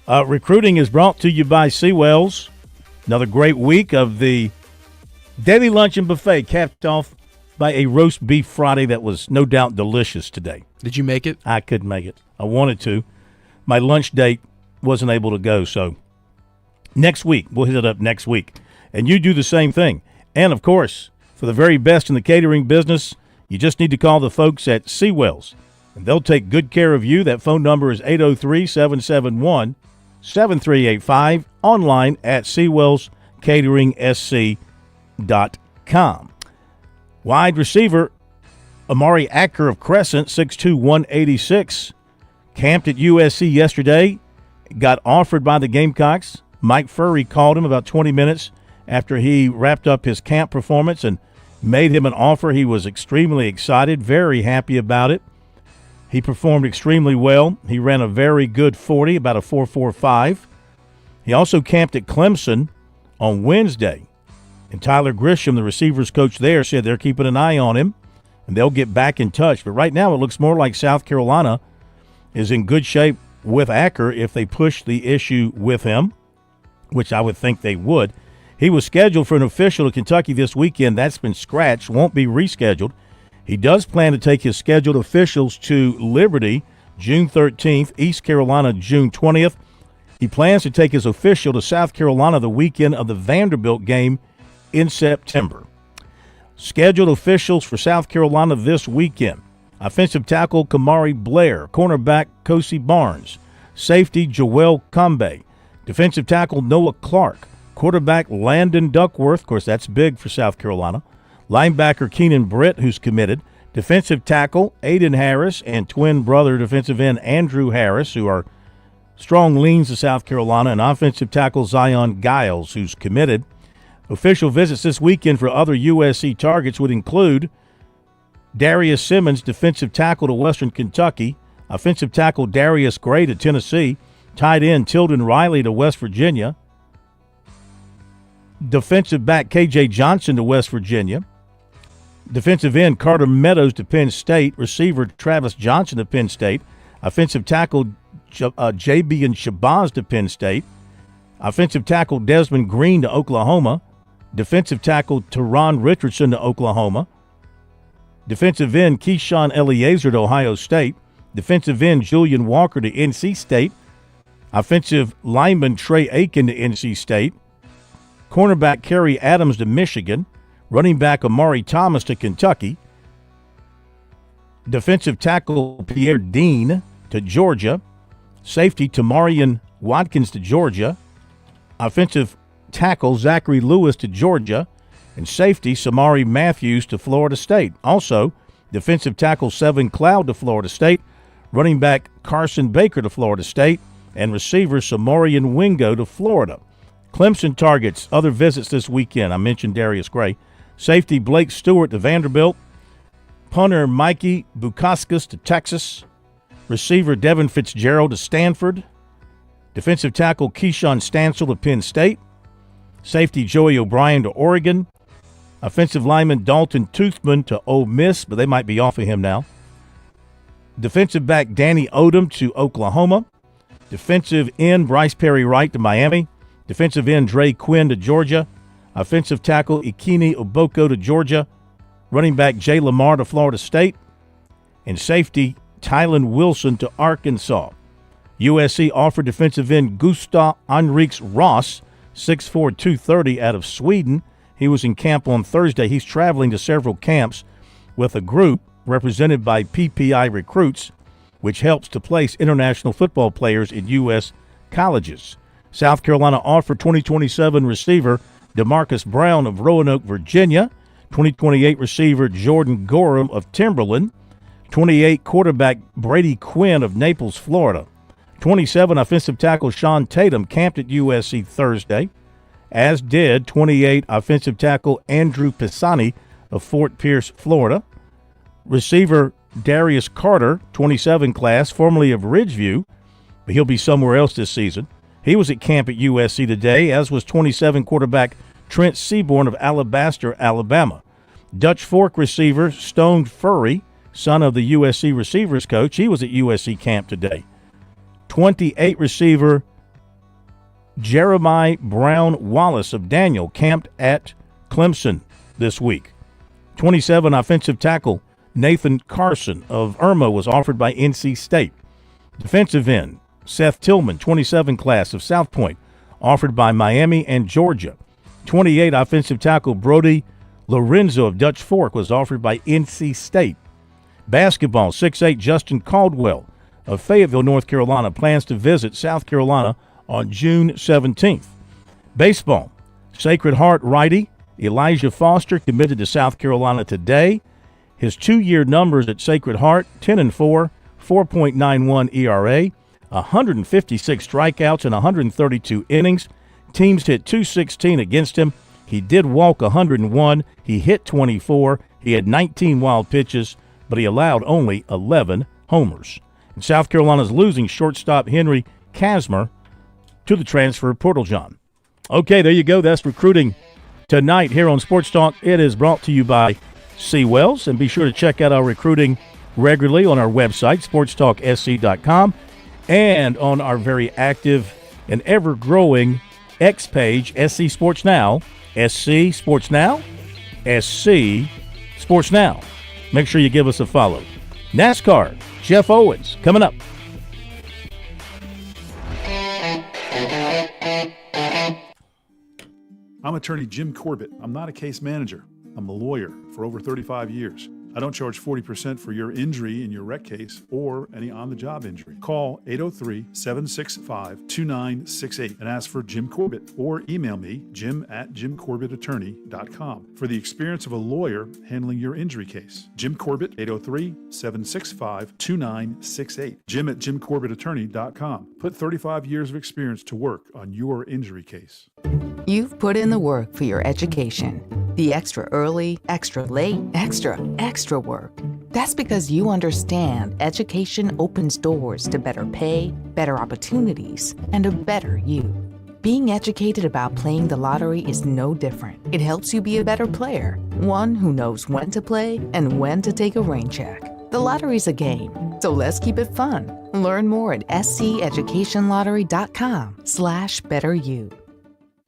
Recruiting is brought to you by Seawells. Another great week of the Daily Luncheon Buffet, capped off by a roast beef Friday that was no doubt delicious today. Did you make it? I couldn't make it. I wanted to. My lunch date wasn't able to go, so next week, we'll hit it up next week. And you do the same thing. And, of course, for the very best in the catering business, you just need to call the folks at Seawells, and they'll take good care of you. That phone number is 803-771-7385, online at SeawellsCateringSC.com. Wide receiver Amari Acker of Crescent, 6'2", 186, camped at USC yesterday, got offered by the Gamecocks. Mike Furry called him about 20 minutes after he wrapped up his camp performance and made him an offer. He was extremely excited, very happy about it. He performed extremely well. He ran a very good 40, about a 4.45. He also camped at Clemson on Wednesday. And Tyler Grisham, the receivers coach there, said they're keeping an eye on him and they'll get back in touch. But right now it looks more like South Carolina is in good shape with Acker if they push the issue with him, which I would think they would. He was scheduled for an official to Kentucky this weekend. That's been scratched, won't be rescheduled. He does plan to take his scheduled officials to Liberty June 13th, East Carolina June 20th. He plans to take his official to South Carolina the weekend of the Vanderbilt game in September. Scheduled officials for South Carolina this weekend: offensive tackle Kamari Blair, cornerback Kosi Barnes, safety Joel Combe, defensive tackle Noah Clark, quarterback Landon Duckworth, of course that's big for South Carolina, linebacker Keenan Britt, who's committed, defensive tackle Aiden Harris, and twin brother defensive end Andrew Harris, who are strong leans to South Carolina, and offensive tackle Zion Giles, who's committed. Official visits this weekend for other USC targets would include Darius Simmons, defensive tackle to Western Kentucky, offensive tackle Darius Gray to Tennessee, tight end Tilden Riley to West Virginia, defensive back KJ Johnson to West Virginia, defensive end Carter Meadows to Penn State, receiver Travis Johnson to Penn State, offensive tackle J.B. and Shabazz to Penn State, offensive tackle Desmond Green to Oklahoma, defensive tackle Teron Richardson to Oklahoma, defensive end Keyshawn Eliezer to Ohio State, defensive end Julian Walker to NC State, offensive lineman Trey Aiken to NC State, cornerback Kerry Adams to Michigan, running back Amari Thomas to Kentucky, defensive tackle Pierre Dean to Georgia, safety Tamarian Watkins to Georgia, offensive tackle Zachary Lewis to Georgia, and safety Samari Matthews to Florida State. Also, defensive tackle Sevin Cloud to Florida State, running back Carson Baker to Florida State, and receiver Samorian Wingo to Florida. Clemson targets, other visits this weekend. I mentioned Darius Gray. Safety Blake Stewart to Vanderbilt, punter Mikey Bukauskas to Texas, receiver Devin Fitzgerald to Stanford, defensive tackle Keyshawn Stansel to Penn State, safety Joey O'Brien to Oregon, offensive lineman Dalton Toothman to Ole Miss, but they might be off of him now, defensive back Danny Odom to Oklahoma, defensive end Bryce Perry Wright to Miami, defensive end Dre Quinn to Georgia, offensive tackle Ikini Oboko to Georgia, running back Jay Lamar to Florida State, and safety Tylen Wilson to Arkansas. USC offered defensive end Gustav Enriques Ross, 6'4", 230, out of Sweden. He was in camp on Thursday. He's traveling to several camps with a group represented by PPI Recruits, which helps to place international football players in U.S. colleges. South Carolina offered 2027 receiver DeMarcus Brown of Roanoke, Virginia, 2028 receiver Jordan Gorham of Timberland, 28 quarterback Brady Quinn of Naples, Florida, 27 offensive tackle Sean Tatum camped at USC Thursday, as did 28 offensive tackle Andrew Pisani of Fort Pierce, Florida, receiver Darius Carter, 27 class, formerly of Ridgeview, but he'll be somewhere else this season. He was at camp at USC today, as was 27 quarterback Trent Seaborn of Alabaster, Alabama. Dutch Fork receiver Stone Furry, son of the USC receivers coach, he was at USC camp today. 28 receiver Jeremiah Brown Wallace of Daniel camped at Clemson this week. 27 offensive tackle Nathan Carson of Irma was offered by NC State. Defensive end Seth Tillman, 27 class of South Point, offered by Miami and Georgia. 28 offensive tackle Brody Lorenzo of Dutch Fork was offered by NC State. Basketball, 6'8" Justin Caldwell of Fayetteville, North Carolina, plans to visit South Carolina on June 17th. Baseball, Sacred Heart righty Elijah Foster committed to South Carolina today. His 2-year numbers at Sacred Heart, 10-4, 4.91 ERA, 156 strikeouts and 132 innings. Teams hit .216 against him. He did walk 101. He hit 24. He had 19 wild pitches, but he allowed only 11 homers. And South Carolina's losing shortstop Henry Kasmer to the transfer portal, John. Okay, there you go. That's recruiting tonight here on Sports Talk. It is brought to you by C. Wells, and be sure to check out our recruiting regularly on our website, SportsTalkSC.com, and on our very active and ever-growing X page, SC Sports Now, SC Sports Now, SC Sports Now. Make sure you give us a follow. NASCAR, Jeff Owens, coming up. I'm attorney Jim Corbett. I'm not a case manager. I'm a lawyer for over 35 years. I don't charge 40% for your injury in your wreck case or any on-the-job injury. Call 803-765-2968 and ask for Jim Corbett, or email me, jim@jimcorbettattorney.com, for the experience of a lawyer handling your injury case. Jim Corbett, 803-765-2968. Jim@jimcorbettattorney.com. Put 35 years of experience to work on your injury case. You've put in the work for your education. The extra early, extra late, extra work. That's because you understand education opens doors to better pay, better opportunities, and a better you. Being educated about playing the lottery is no different. It helps you be a better player, one who knows when to play and when to take a rain check. The lottery's a game, so let's keep it fun. Learn more at sceducationlottery.com/betteryou.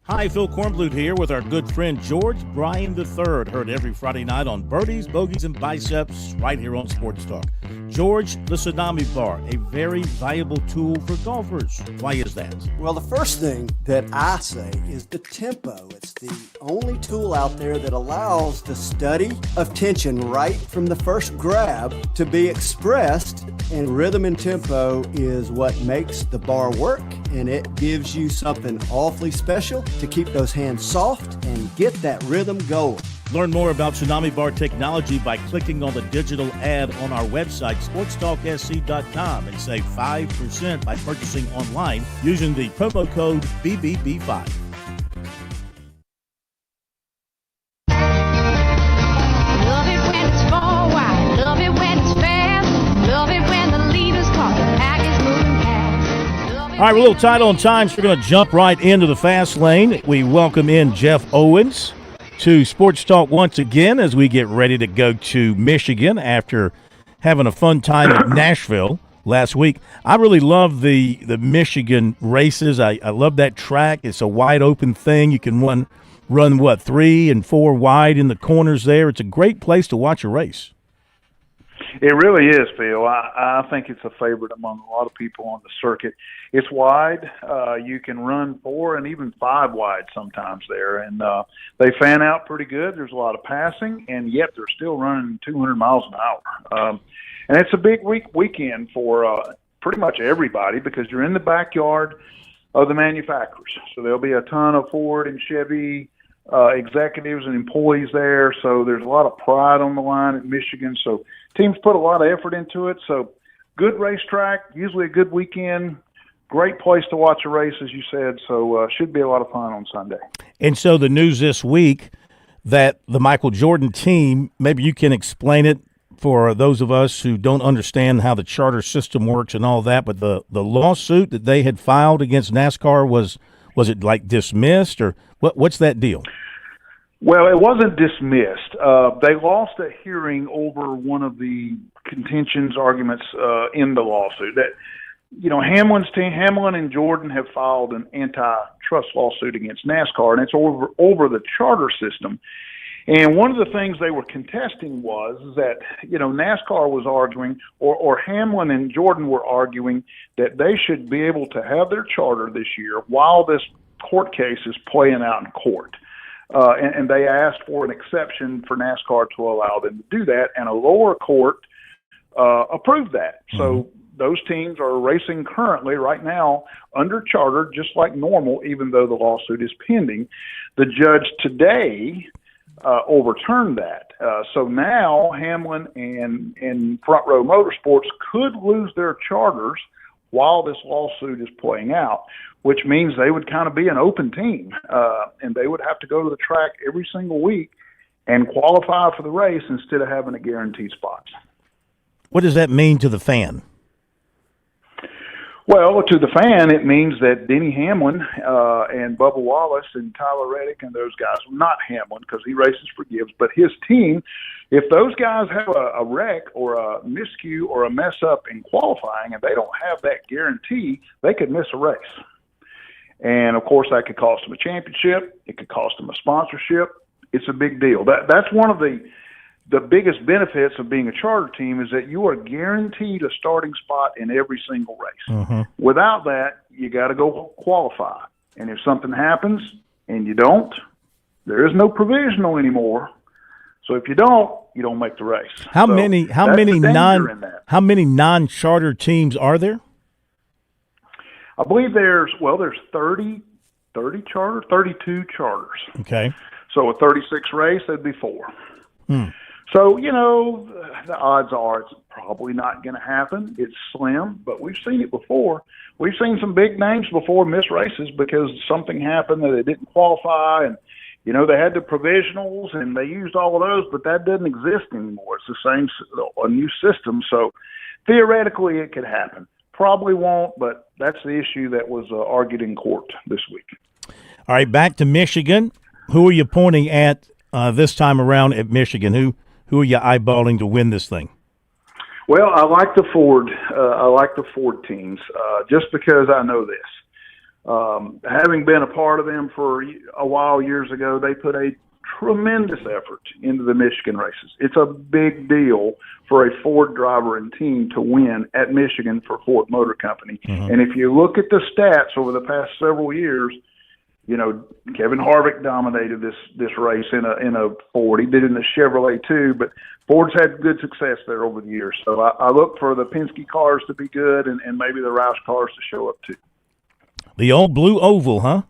Hi, Phil Kornblut here with our good friend George Bryan III. Heard every Friday night on Birdies, Bogeys, and Biceps right here on Sports Talk. George, the Tsunami Bar, a very valuable tool for golfers. Why is that? Well, the first thing that I say is the tempo. It's the only tool out there that allows the study of tension right from the first grab to be expressed, and rhythm and tempo is what makes the bar work, and it gives you something awfully special to keep those hands soft and get that rhythm going. Learn more about Tsunami Bar technology by clicking on the digital ad on our website, SportsTalkSC.com, and save 5% by purchasing online using the promo code BBB5. Love it when it's forward, love it when it's fast, love it when the leader's caught, the pack is moving past. All right, we're a little tight on time, so we're going to jump right into the fast lane. We welcome in Jeff Owens to Sports Talk once again as we get ready to go to Michigan after having a fun time at Nashville last week. I really love the Michigan races. I love that track. It's a wide open thing. You can run what, 3 and 4 wide in the corners there. It's a great place to watch a race. It really is, Phil. I think it's a favorite among a lot of people on the circuit. It's wide. You can run 4 and even 5 wide sometimes there, and they fan out pretty good. There's a lot of passing, and yet they're still running 200 miles an hour. And it's a big weekend for pretty much everybody because you're in the backyard of the manufacturers. So there'll be a ton of Ford and Chevy executives and employees there. So there's a lot of pride on the line at Michigan. So teams put a lot of effort into it. So good racetrack, usually a good weekend, great place to watch a race, as you said. So should be a lot of fun on Sunday. And so the news this week that the Michael Jordan team, maybe you can explain it for those of us who don't understand how the charter system works and all that, but the lawsuit that they had filed against NASCAR, was it like dismissed, or what's that deal? Well, it wasn't dismissed. They lost a hearing over one of the contentions arguments in the lawsuit. That, you know, Hamlin and Jordan have filed an antitrust lawsuit against NASCAR, and it's over the charter system. And one of the things they were contesting was that, you know, NASCAR was arguing, or Hamlin and Jordan were arguing, that they should be able to have their charter this year while this court case is playing out in court. And they asked for an exception for NASCAR to allow them to do that, and a lower court approved that. So those teams are racing currently right now under charter, just like normal, even though the lawsuit is pending. The judge today overturned that. So now Hamlin and Front Row Motorsports could lose their charters while this lawsuit is playing out, which means they would kind of be an open team, and they would have to go to the track every single week and qualify for the race instead of having a guaranteed spot. What does that mean to the fan? Well, to the fan, it means that Denny Hamlin and Bubba Wallace and Tyler Reddick and those guys, not Hamlin because he races for Gibbs, but his team, if those guys have a wreck or a miscue or a mess up in qualifying and they don't have that guarantee, they could miss a race. And, of course, that could cost them a championship. It could cost them a sponsorship. It's a big deal. That's one of the biggest benefits of being a charter team is that you are guaranteed a starting spot in every single race. Without that, you got to go qualify. And if something happens and you don't, there is no provisional anymore. So if you don't make the race. How many non-charter teams are there? I believe there's 32 charters. Okay. So a 36 race, that'd be 4. So, the odds are it's probably not going to happen. It's slim, but we've seen it before. We've seen some big names before miss races because something happened that they didn't qualify, and they had the provisionals and they used all of those, but that doesn't exist anymore. It's the same, a new system. So theoretically it could happen. Probably won't, but that's the issue that was argued in court this week. All right, back to Michigan. Who are you pointing at this time around at Michigan? Who are you eyeballing to win this thing? Well, I like the Ford. I like the Ford teams just because I know this. Having been a part of them for a while years ago, they put a tremendous effort into the Michigan races. It's a big deal for a Ford driver and team to win at Michigan for Ford Motor Company. Mm-hmm. And if you look at the stats over the past several years, Kevin Harvick dominated this race in a Ford. He did it in the Chevrolet too, but Ford's had good success there over the years. So I look for the Penske cars to be good and maybe the Roush cars to show up too. The old blue oval, huh?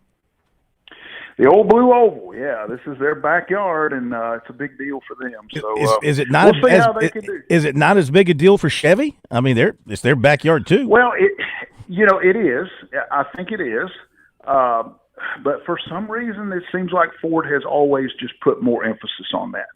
The old blue oval, yeah. This is their backyard, and it's a big deal for them. So is it not? We'll see how they can do. Is it not as big a deal for Chevy? I mean, it's their backyard too. Well, it is. I think it is. But for some reason, it seems like Ford has always just put more emphasis on that.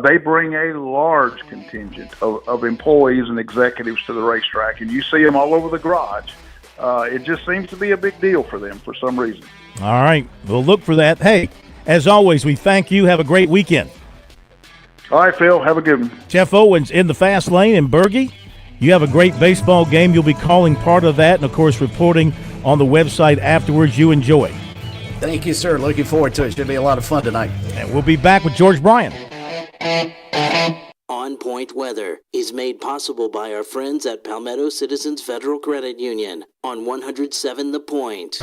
They bring a large contingent of employees and executives to the racetrack, and you see them all over the garage. It just seems to be a big deal for them for some reason. All right. We'll look for that. Hey, as always, we thank you. Have a great weekend. All right, Phil. Have a good one. Jeff Owens in the fast lane in Bergie. You have a great baseball game. You'll be calling part of that and, of course, reporting on the website afterwards. You enjoy. Thank you, sir. Looking forward to it. Should be a lot of fun tonight. And we'll be back with George Bryan. On Point Weather is made possible by our friends at Palmetto Citizens Federal Credit Union on 107 The Point.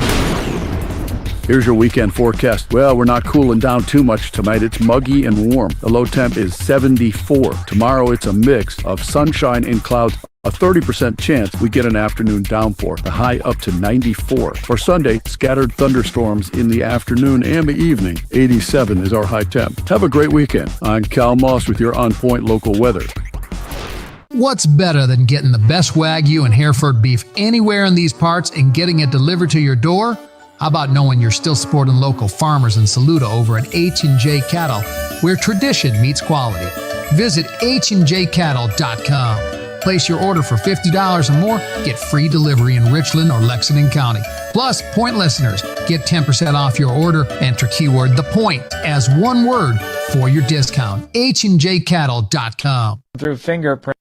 Here's your weekend forecast. Well, we're not cooling down too much tonight. It's muggy and warm. The low temp is 74. Tomorrow, it's a mix of sunshine and clouds. A 30% chance we get an afternoon downpour. The high up to 94. For Sunday, scattered thunderstorms in the afternoon and the evening. 87 is our high temp. Have a great weekend. I'm Cal Moss with your On Point local weather. What's better than getting the best Wagyu and Hereford beef anywhere in these parts and getting it delivered to your door? How about knowing you're still supporting local farmers in Saluda over at H&J Cattle, where tradition meets quality? Visit HandJCattle.com. Place your order for $50 or more, get free delivery in Richland or Lexington County. Plus, Point listeners get 10% off your order. Enter keyword The Point as one word for your discount. HandJCattle.com. Through fingerprint.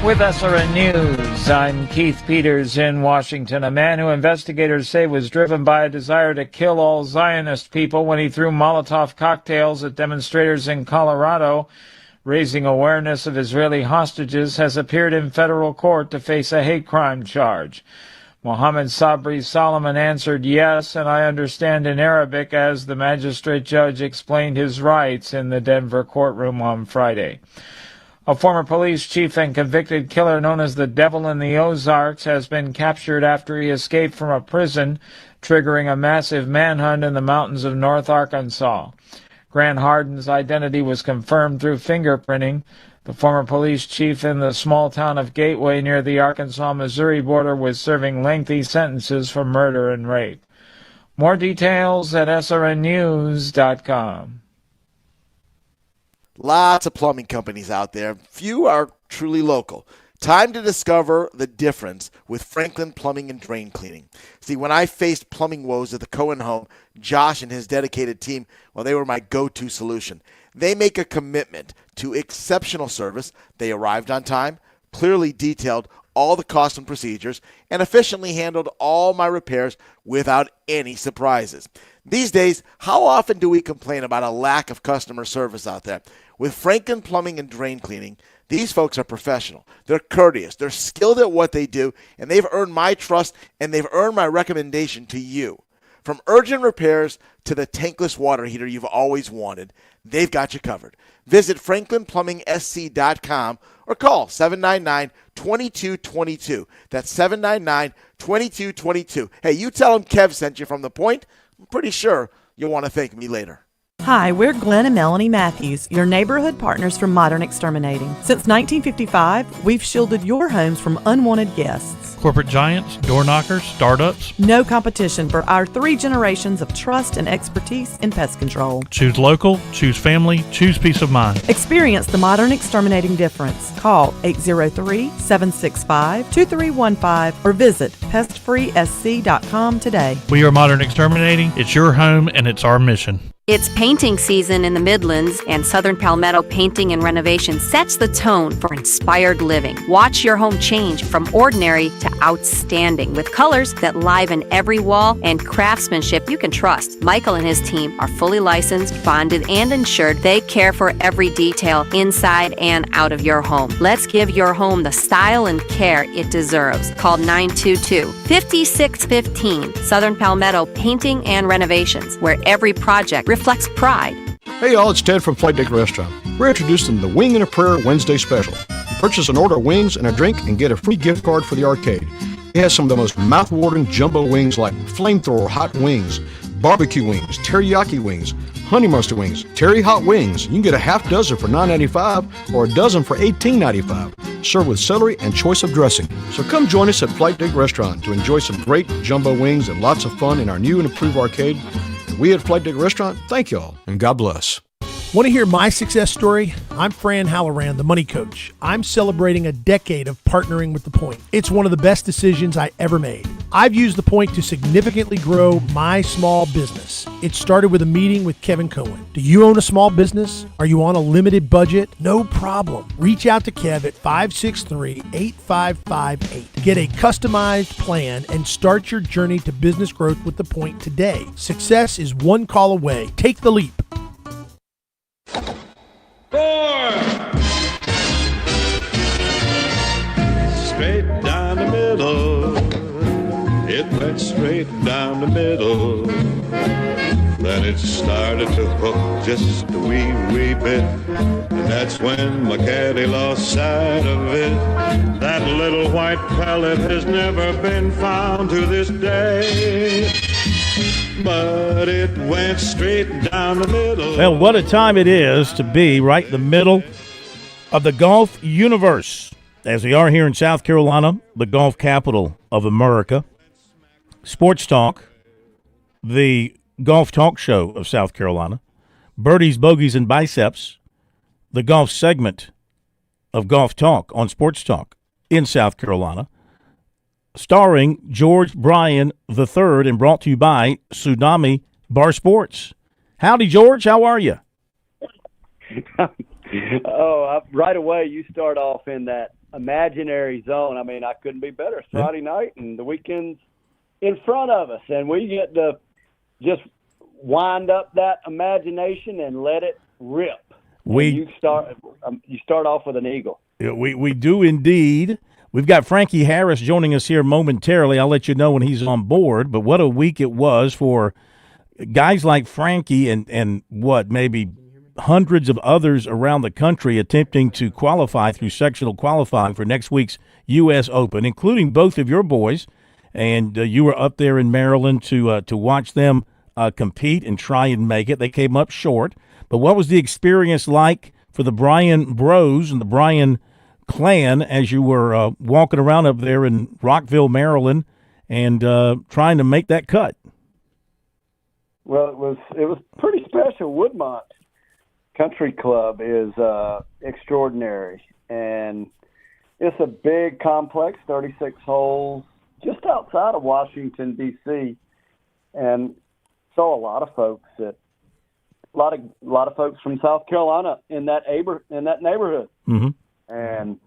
With SRN News, I'm Keith Peters in Washington. A man who investigators say was driven by a desire to kill all Zionist people when he threw Molotov cocktails at demonstrators in Colorado, raising awareness of Israeli hostages, has appeared in federal court to face a hate crime charge. Mohammed Sabri Solomon answered yes, and I understand in Arabic, as the magistrate judge explained his rights in the Denver courtroom on Friday. A former police chief and convicted killer known as the Devil in the Ozarks has been captured after he escaped from a prison, triggering a massive manhunt in the mountains of North Arkansas. Grant Harden's identity was confirmed through fingerprinting. The former police chief in the small town of Gateway near the Arkansas-Missouri border was serving lengthy sentences for murder and rape. More details at srnnews.com. Lots of plumbing companies out there. Few are truly local. Time to discover the difference with Franklin Plumbing and Drain Cleaning. See, when I faced plumbing woes at the Cohen home, Josh and his dedicated team, well, they were my go-to solution. They make a commitment to exceptional service. They arrived on time, clearly detailed all the costs and procedures, and efficiently handled all my repairs without any surprises. These days, how often do we complain about a lack of customer service out there? With Franklin Plumbing and Drain Cleaning, these folks are professional. They're courteous. They're skilled at what they do, and they've earned my trust, and they've earned my recommendation to you. From urgent repairs to the tankless water heater you've always wanted, they've got you covered. Visit franklinplumbing.sc.com or call 799-2222. That's 799-2222. Hey, you tell them Kev sent you from The Point. I'm pretty sure you'll want to thank me later. Hi, we're Glenn and Melanie Matthews, your neighborhood partners from Modern Exterminating. Since 1955, we've shielded your homes from unwanted guests. Corporate giants, door knockers, startups. No competition for our 3 generations of trust and expertise in pest control. Choose local, choose family, choose peace of mind. Experience the Modern Exterminating difference. Call 803-765-2315 or visit pestfreesc.com today. We are Modern Exterminating. It's your home and it's our mission. It's painting season in the Midlands, and Southern Palmetto Painting and Renovation sets the tone for inspired living. Watch your home change from ordinary to outstanding with colors that liven every wall and craftsmanship you can trust. Michael and his team are fully licensed, bonded, and insured. They care for every detail inside and out of your home. Let's give your home the style and care it deserves. Call 922-5615 Southern Palmetto Painting and Renovations, where every project reflects pride. Hey y'all, it's Ted from Flight Deck Restaurant. We're introducing the Wing and a Prayer Wednesday special. Purchase an order of wings and a drink and get a free gift card for the arcade. It has some of the most mouth-watering jumbo wings like flamethrower hot wings, barbecue wings, teriyaki wings, honey mustard wings, terry hot wings. You can get a half dozen for $9.95 or a dozen for $18.95. Served with celery and choice of dressing. So come join us at Flight Deck Restaurant to enjoy some great jumbo wings and lots of fun in our new and improved arcade. We at Flight Deck Restaurant, thank y'all, and God bless. Want to hear my success story? I'm Fran Halloran, the money coach. I'm celebrating a decade of partnering with The Point. It's one of the best decisions I ever made. I've used The Point to significantly grow my small business. It started with a meeting with Kevin Cohen. Do you own a small business? Are you on a limited budget? No problem. Reach out to Kev at 563-8558. Get a customized plan and start your journey to business growth with The Point today. Success is one call away. Take the leap. 4. Straight down the middle. It went straight down the middle. Then it started to hook just a wee, wee bit. And that's when my caddy lost sight of it. That little white pellet has never been found to this day. But it went straight down the middle. Well, what a time it is to be right in the middle of the golf universe, as we are here in South Carolina, the golf capital of America. Sports Talk, the golf talk show of South Carolina. Birdies, Bogeys, and Biceps, the golf segment of Golf Talk on Sports Talk in South Carolina. Starring George Bryan III and brought to you by Tsunami Bar Sports. Howdy, George. How are you? Right away, you start off in that imaginary zone. I mean, I couldn't be better. It's Friday night, and the weekend's in front of us, and we get to just wind up that imagination and let it rip. You start off with an eagle. We do indeed. We've got Frankie Harris joining us here momentarily. I'll let you know when he's on board. But what a week it was for guys like Frankie and maybe hundreds of others around the country attempting to qualify through sectional qualifying for next week's U.S. Open, including both of your boys. And you were up there in Maryland to watch them compete and try and make it. They came up short. But what was the experience like for the Bryan Bros and the Bryan clan as you were walking around up there in Rockville, Maryland, and trying to make that cut? Well, it was pretty special. Woodmont Country Club is extraordinary, and it's a big complex, 36 holes, just outside of Washington D.C. And saw a lot of folks a lot of folks from South Carolina in that neighborhood. Mm-hmm. And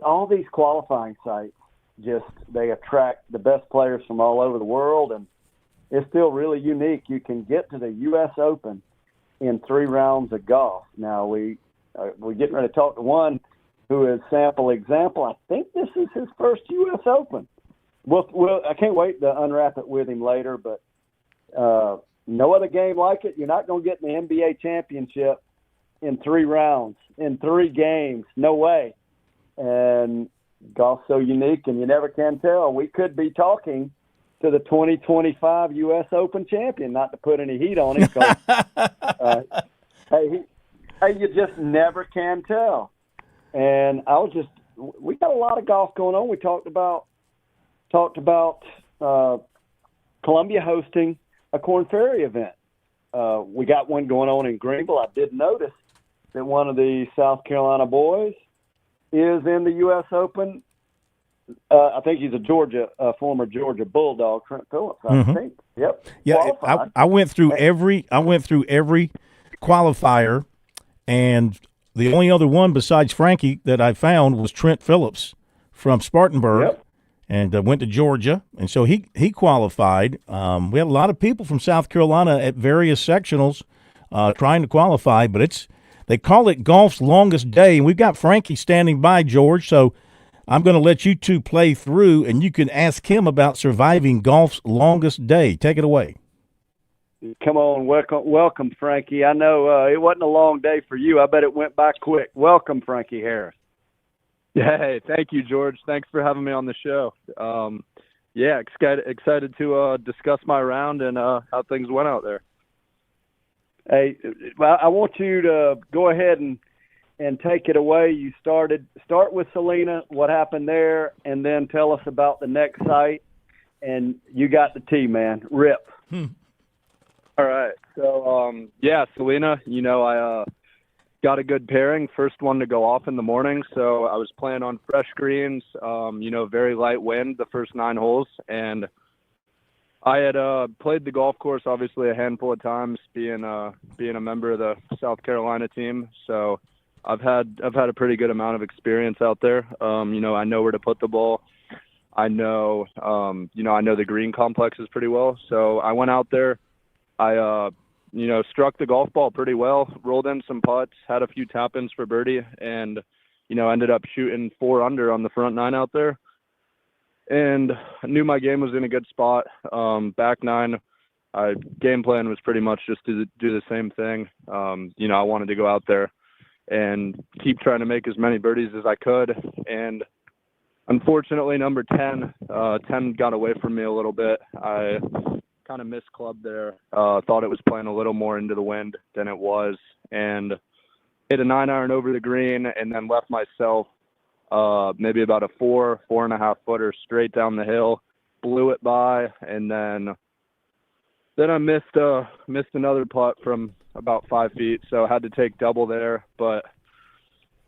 all these qualifying sites, they attract the best players from all over the world, and it's still really unique. You can get to the U.S. Open in 3 rounds of golf. Now we're getting ready to talk to one who is sample example. I think this is his first U.S. Open. Well, I can't wait to unwrap it with him later, but no other game like it. You're not going to get in the NBA championship in 3 rounds, in 3 games. No way. And golf's so unique, and you never can tell. We could be talking to the 2025 U.S. Open champion. Not to put any heat on him, 'cause, hey, you just never can tell. And we got a lot of golf going on. We talked about Columbia hosting a Korn Ferry event. We got one going on in Greenville. I did notice that one of the South Carolina boys is in the U.S. Open. I think he's a former Georgia Bulldog, Trent Phillips. I think. Yep. Yeah, I went through every qualifier, and the only other one besides Frankie that I found was Trent Phillips from Spartanburg. Yep. And went to Georgia, and so he qualified. We had a lot of people from South Carolina at various sectionals trying to qualify, but they call it golf's longest day, and we've got Frankie standing by, George, so I'm going to let you two play through, and you can ask him about surviving golf's longest day. Take it away. Come on, welcome, Frankie. I know it wasn't a long day for you. I bet it went by quick. Welcome, Frankie Harris. Hey, thank you, George. Thanks for having me on the show. Excited to discuss my round and how things went out there. Hey, I want you to go ahead and take it away. You start with Selena, what happened there, and then tell us about the next site. And you got the tee, man. Rip. All right. So, Selena, I got a good pairing, first one to go off in the morning, so I was playing on fresh greens, very light wind the first 9 holes, and I had played the golf course obviously a handful of times, being a member of the South Carolina team, so I've had a pretty good amount of experience out there. I know where to put the ball. I know the green complexes pretty well, so I went out there. I struck the golf ball pretty well, rolled in some putts, had a few tap-ins for birdie, and, ended up shooting 4 under on the front 9 out there. And I knew my game was in a good spot. Back 9, game plan was pretty much just to do the same thing. I wanted to go out there and keep trying to make as many birdies as I could. And unfortunately, number 10 got away from me a little bit. I kind of missed club there. Thought it was playing a little more into the wind than it was, and hit a 9-iron over the green, and then left myself maybe about a 4.5 footer straight down the hill, blew it by, and then I missed another putt from about 5 feet, so I had to take double there, but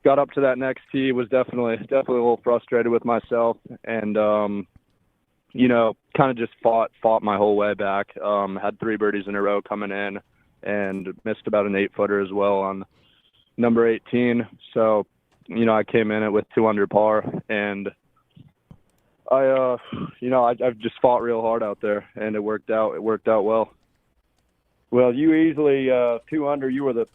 got up to that next tee, was definitely a little frustrated with myself, and kind of just fought my whole way back. Had 3 birdies in a row coming in, and missed about an 8-footer as well on number 18. So, I came in it with 2 under par, and I've just fought real hard out there, and it worked out. It worked out well. Well, you easily 2 under. You were the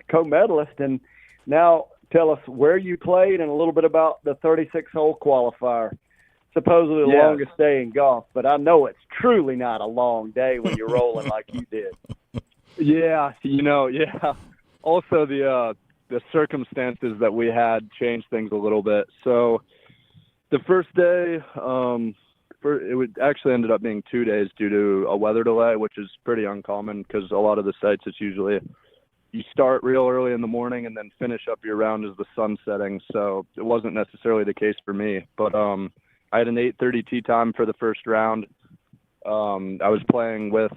co-medalist, and now tell us where you played and a little bit about the 36-hole qualifier. Supposedly the longest day in golf, but I know it's truly not a long day when you're rolling like you did. Yeah. Also, the circumstances that we had changed things a little bit. So the first day, it actually ended up being 2 days due to a weather delay, which is pretty uncommon because a lot of the sites, it's usually you start real early in the morning and then finish up your round as the sun's setting. So it wasn't necessarily the case for me, but I had an 8:30 tee time for the first round. I was playing with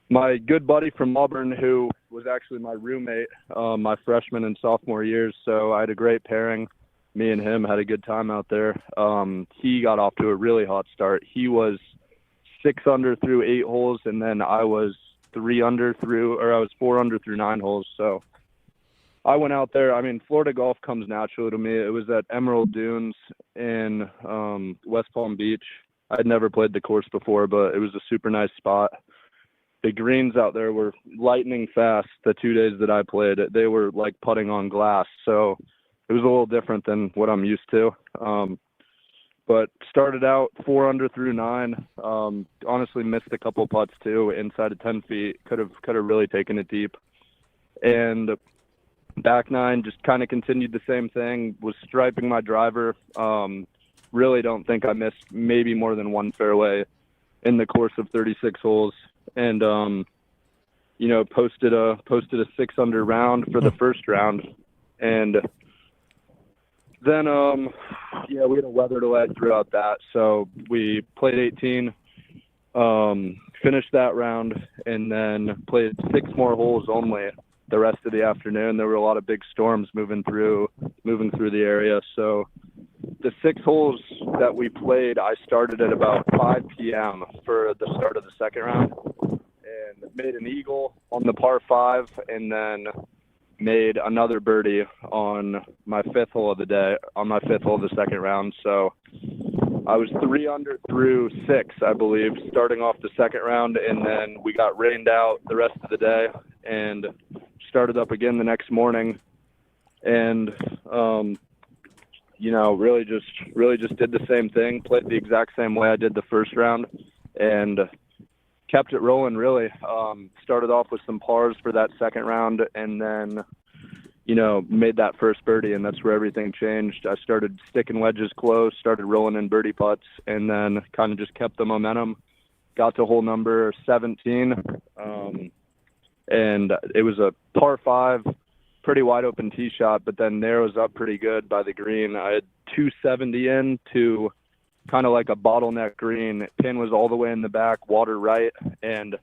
my good buddy from Auburn, who was actually my roommate my freshman and sophomore years. So I had a great pairing. Me and him had a good time out there. He got off to a really hot start. He was 6 under through 8 holes, and then I was 4 under through 9 holes. So I went out there. I mean, Florida golf comes naturally to me. It was at Emerald Dunes in West Palm Beach. I'd never played the course before, but it was a super nice spot. The greens out there were lightning fast the 2 days that I played. They were like putting on glass, so it was a little different than what I'm used to. But started out 4 under through 9. Honestly, missed a couple putts too inside of 10 feet. Could have really taken it deep. And back 9, just kind of continued the same thing, was striping my driver. Really don't think I missed maybe more than one fairway in the course of 36 holes, and posted a 6-under round for the first round, and then we had a weather delay throughout that, so we played 18, finished that round, and then played 6 more holes only the rest of the afternoon. There were a lot of big storms moving through the area, so the 6 holes that we played, I started at about 5 p.m. for the start of the second round, and made an eagle on the par 5, and then made another birdie on my 5th hole of the second round. So I was 3 under through 6, I believe, starting off the second round, and then we got rained out the rest of the day and started up again the next morning, and really just did the same thing, played the exact same way I did the first round, and kept it rolling, really. Started off with some pars for that second round, and then made that first birdie, and that's where everything changed. I started sticking wedges close, started rolling in birdie putts, and then kind of just kept the momentum. Got to hole number 17, and it was a par 5, pretty wide open tee shot, but then narrows up pretty good by the green. I had 270 in to kind of like a bottleneck green. Pin was all the way in the back, water right, and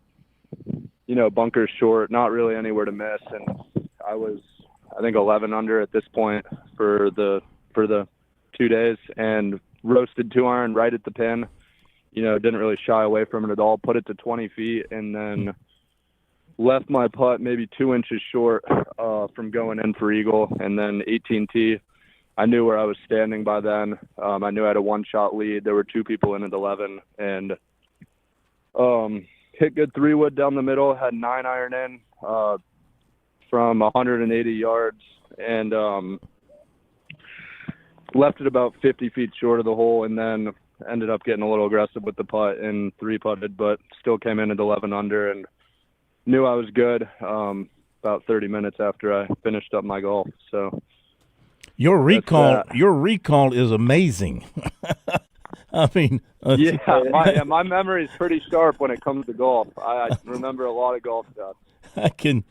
bunkers short, not really anywhere to miss. And I was, I think, 11 under at this point for the 2 days, and roasted 2-iron right at the pin. Didn't really shy away from it at all. Put it to 20 feet, and then left my putt maybe 2 inches short from going in for eagle, and then 18T. I knew where I was standing by then. I knew I had a 1-shot lead. There were 2 people in at 11, and hit good 3-wood down the middle. Had 9-iron in from 180 yards, and left it about 50 feet short of the hole, and then ended up getting a little aggressive with the putt and 3-putted, but still came in at 11 under, and knew I was good about 30 minutes after I finished up my golf. So your recall is amazing. I mean, my memory is pretty sharp when it comes to golf. I remember a lot of golf stuff. I can,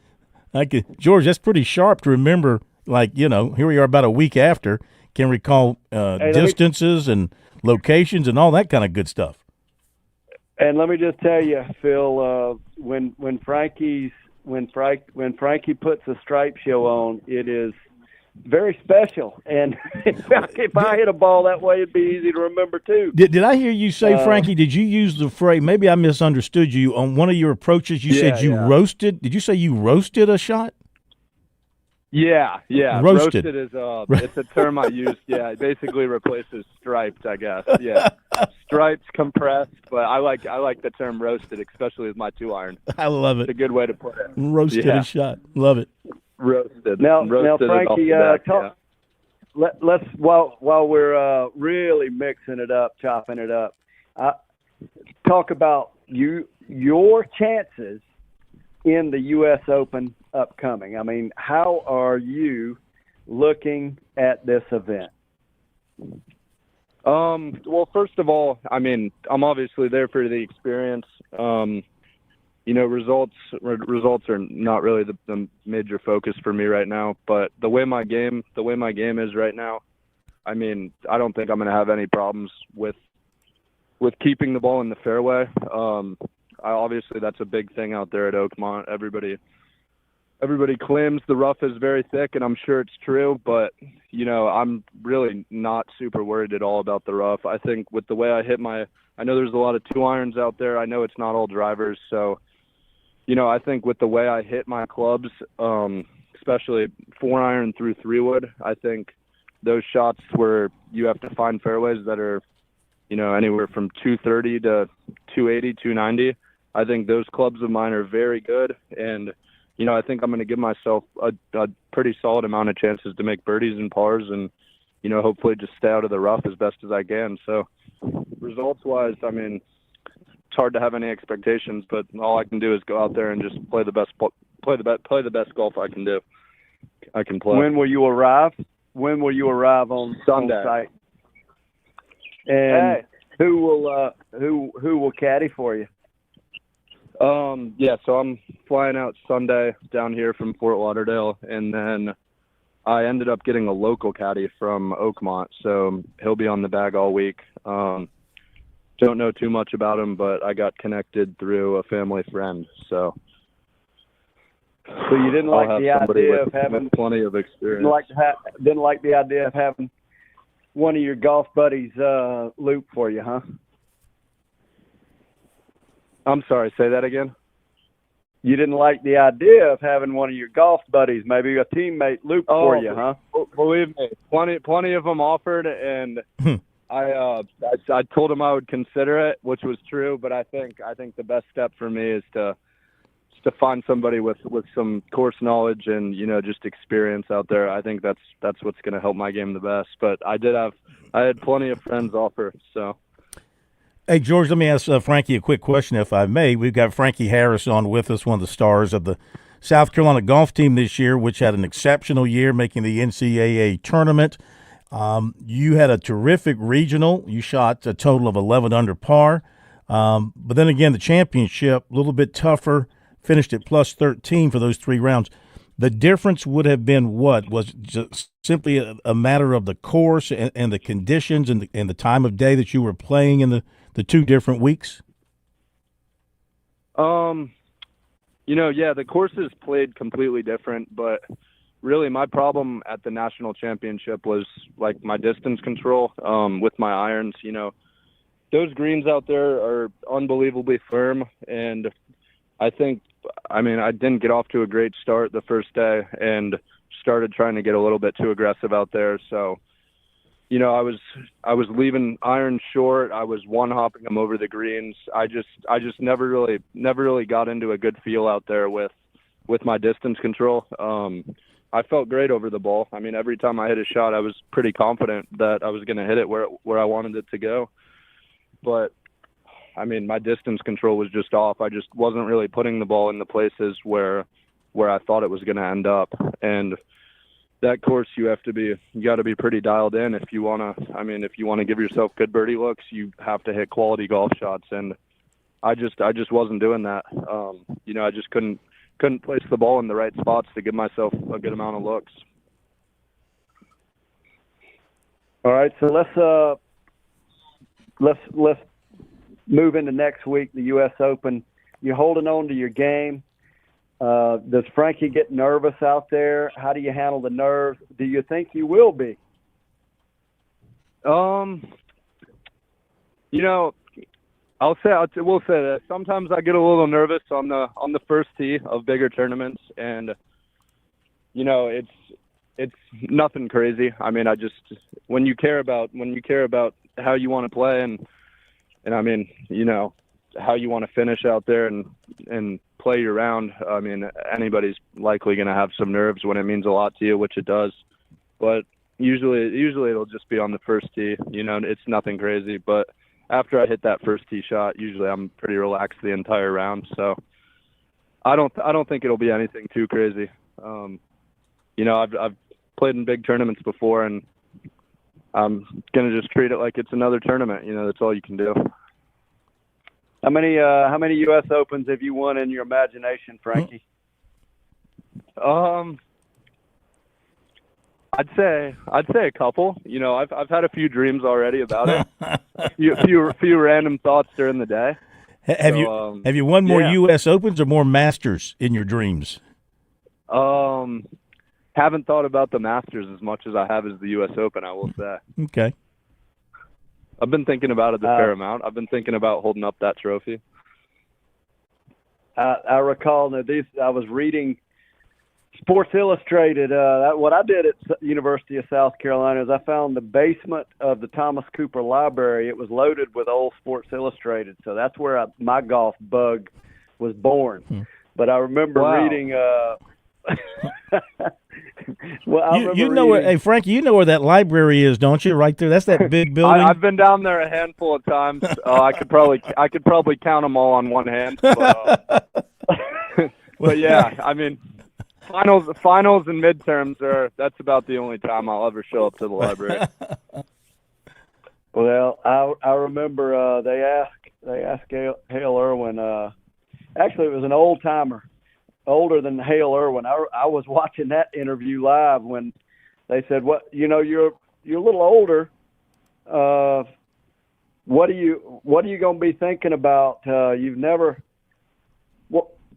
George, that's pretty sharp to remember. Like, here we are about a week after, can recall distances and locations and all that kind of good stuff. And let me just tell you, Phil, when Frankie puts a stripe show on, it is very special. And if I hit a ball that way, it'd be easy to remember too. Did I hear you say, Frankie? Did you use the phrase? Maybe I misunderstood you on one of your approaches. You said you roasted. Did you say you roasted a shot? Yeah. Roasted is it's a term I use. Yeah, it basically replaces striped, I guess. Yeah, striped, compressed, but I like the term roasted, especially with my 2-iron. I love it. It's a good way to put it. Roasted a shot. Love it. Roasted. Now, Frankie, let's while we're really mixing it up, chopping it up, talk about your chances in the U.S. Open upcoming. I mean, how are you looking at this event? Well, first of all, I mean, I'm obviously there for the experience. Results are not really the major focus for me right now, but the way my game is right now, I mean, I don't think I'm going to have any problems with keeping the ball in the fairway. Obviously that's a big thing out there at Oakmont. Everybody claims the rough is very thick, and I'm sure it's true, but I'm really not super worried at all about the rough. I think with the way I know there's a lot of 2-irons out there. I know it's not all drivers, so I think with the way I hit my clubs, especially 4-iron through 3-wood, I think those shots where you have to find fairways that are anywhere from 230 to 280, 290. I think those clubs of mine are very good, and I think I'm going to give myself a pretty solid amount of chances to make birdies and pars, and hopefully just stay out of the rough as best as I can. So results-wise, I mean, it's hard to have any expectations, but all I can do is go out there and just play the best golf I can do. I can play. When will you arrive? On Sunday? On site? And Who will caddy for you? Yeah, so I'm flying out Sunday down here from Fort Lauderdale, and then I ended up getting a local caddy from Oakmont, so he'll be on the bag all week. Don't know too much about him, but I got connected through a family friend, so you didn't like the idea of having plenty of experience. Didn't like the idea of having one of your golf buddies loop for you, huh? I'm sorry, say that again. You didn't like the idea of having one of your golf buddies, maybe a teammate, loop for you, huh? Believe me, plenty of them offered, and I told them I would consider it, which was true. But I think the best step for me is to find somebody with some course knowledge and just experience out there. I think that's what's going to help my game the best. But I had plenty of friends offer, so. Hey, George, let me ask Frankie a quick question, if I may. We've got Frankie Harris on with us, one of the stars of the South Carolina golf team this year, which had an exceptional year making the NCAA tournament. You had a terrific regional. You shot a total of 11 under par. But then again, the championship, a little bit tougher, finished at plus 13 for those 3 rounds. The difference would have been what? Was it just simply a matter of the course and the conditions and the time of day that you were playing in the 2 different weeks? Yeah, the courses played completely different, but really my problem at the national championship was like my distance control with my irons. Those greens out there are unbelievably firm, and I didn't get off to a great start the first day and started trying to get a little bit too aggressive out there. So, I was leaving irons short. I was one-hopping them over the greens. I just never really got into a good feel out there with my distance control. I felt great over the ball. Every time I hit a shot, I was pretty confident that I was going to hit it where I wanted it to go. But my distance control was just off. I just wasn't really putting the ball in the places where I thought it was going to end up. And that course, you got to be pretty dialed in if you want to give yourself good birdie looks. You have to hit quality golf shots, and I just wasn't doing that. I just couldn't place the ball in the right spots to give myself a good amount of looks. All right, so let's move into next week, the U.S. Open. You're holding on to your game. Does Frankie get nervous out there? How do you handle the nerves? Do you think you will be? We'll say that sometimes I get a little nervous on the first tee of bigger tournaments, and it's nothing crazy. When you care about how you want to play and how you want to finish out there and play your round. Anybody's likely going to have some nerves when it means a lot to you, which it does. But usually it'll just be on the first tee. It's nothing crazy. But after I hit that first tee shot, usually I'm pretty relaxed the entire round. So I don't think it'll be anything too crazy. I've played in big tournaments before, and I'm going to just treat it like it's another tournament. That's all you can do. How many U.S. Opens have you won in your imagination, Frankie? I'd say a couple. I've had a few dreams already about it. a few random thoughts during the day. Have you won more U.S. Opens or more Masters in your dreams? Haven't thought about the Masters as much as I have as the U.S. Open, I will say. Okay. I've been thinking about it a fair amount. I've been thinking about holding up that trophy. I recall that I was reading Sports Illustrated. What I did at University of South Carolina is I found the basement of the Thomas Cooper Library. It was loaded with old Sports Illustrated, so that's where my golf bug was born. But I remember reading. Hey Frankie, you know where that library is, don't you? Right there, that's that big building. I've been down there a handful of times. I could probably count them all on one hand. But, but yeah, finals and midterms that's about the only time I'll ever show up to the library. Well, I remember they asked Hale Irwin. Actually, it was an old timer, older than Hale Irwin. I was watching that interview live when they said, "What you're a little older. What are you going to be thinking about? You've never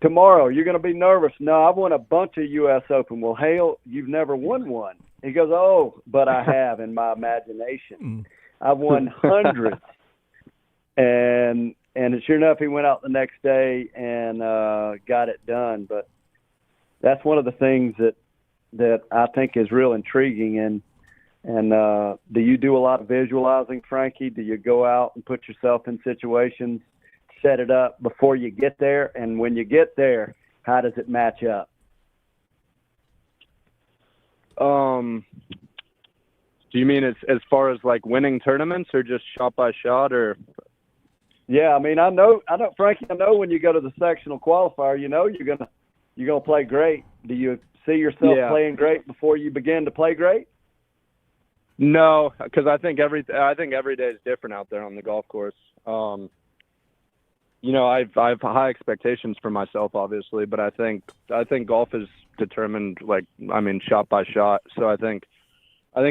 tomorrow. You're going to be nervous. No, I've won a bunch of U.S. Open. Well, Hale, you've never won one. He goes, oh, but I have in my imagination. I've won hundreds. And sure enough, he went out the next day and got it done. But that's one of the things that I think is real intriguing. And do you do a lot of visualizing, Frankie? Do you go out and put yourself in situations, set it up before you get there? And when you get there, how does it match up? Do you mean as far as like winning tournaments or just shot by shot or? Yeah, I mean, I know, Frankie. I know when you go to the sectional qualifier, you're gonna play great. Do you see yourself playing great before you begin to play great? No, because I think every day is different out there on the golf course. I've high expectations for myself, obviously, but I think golf is determined shot by shot. So I think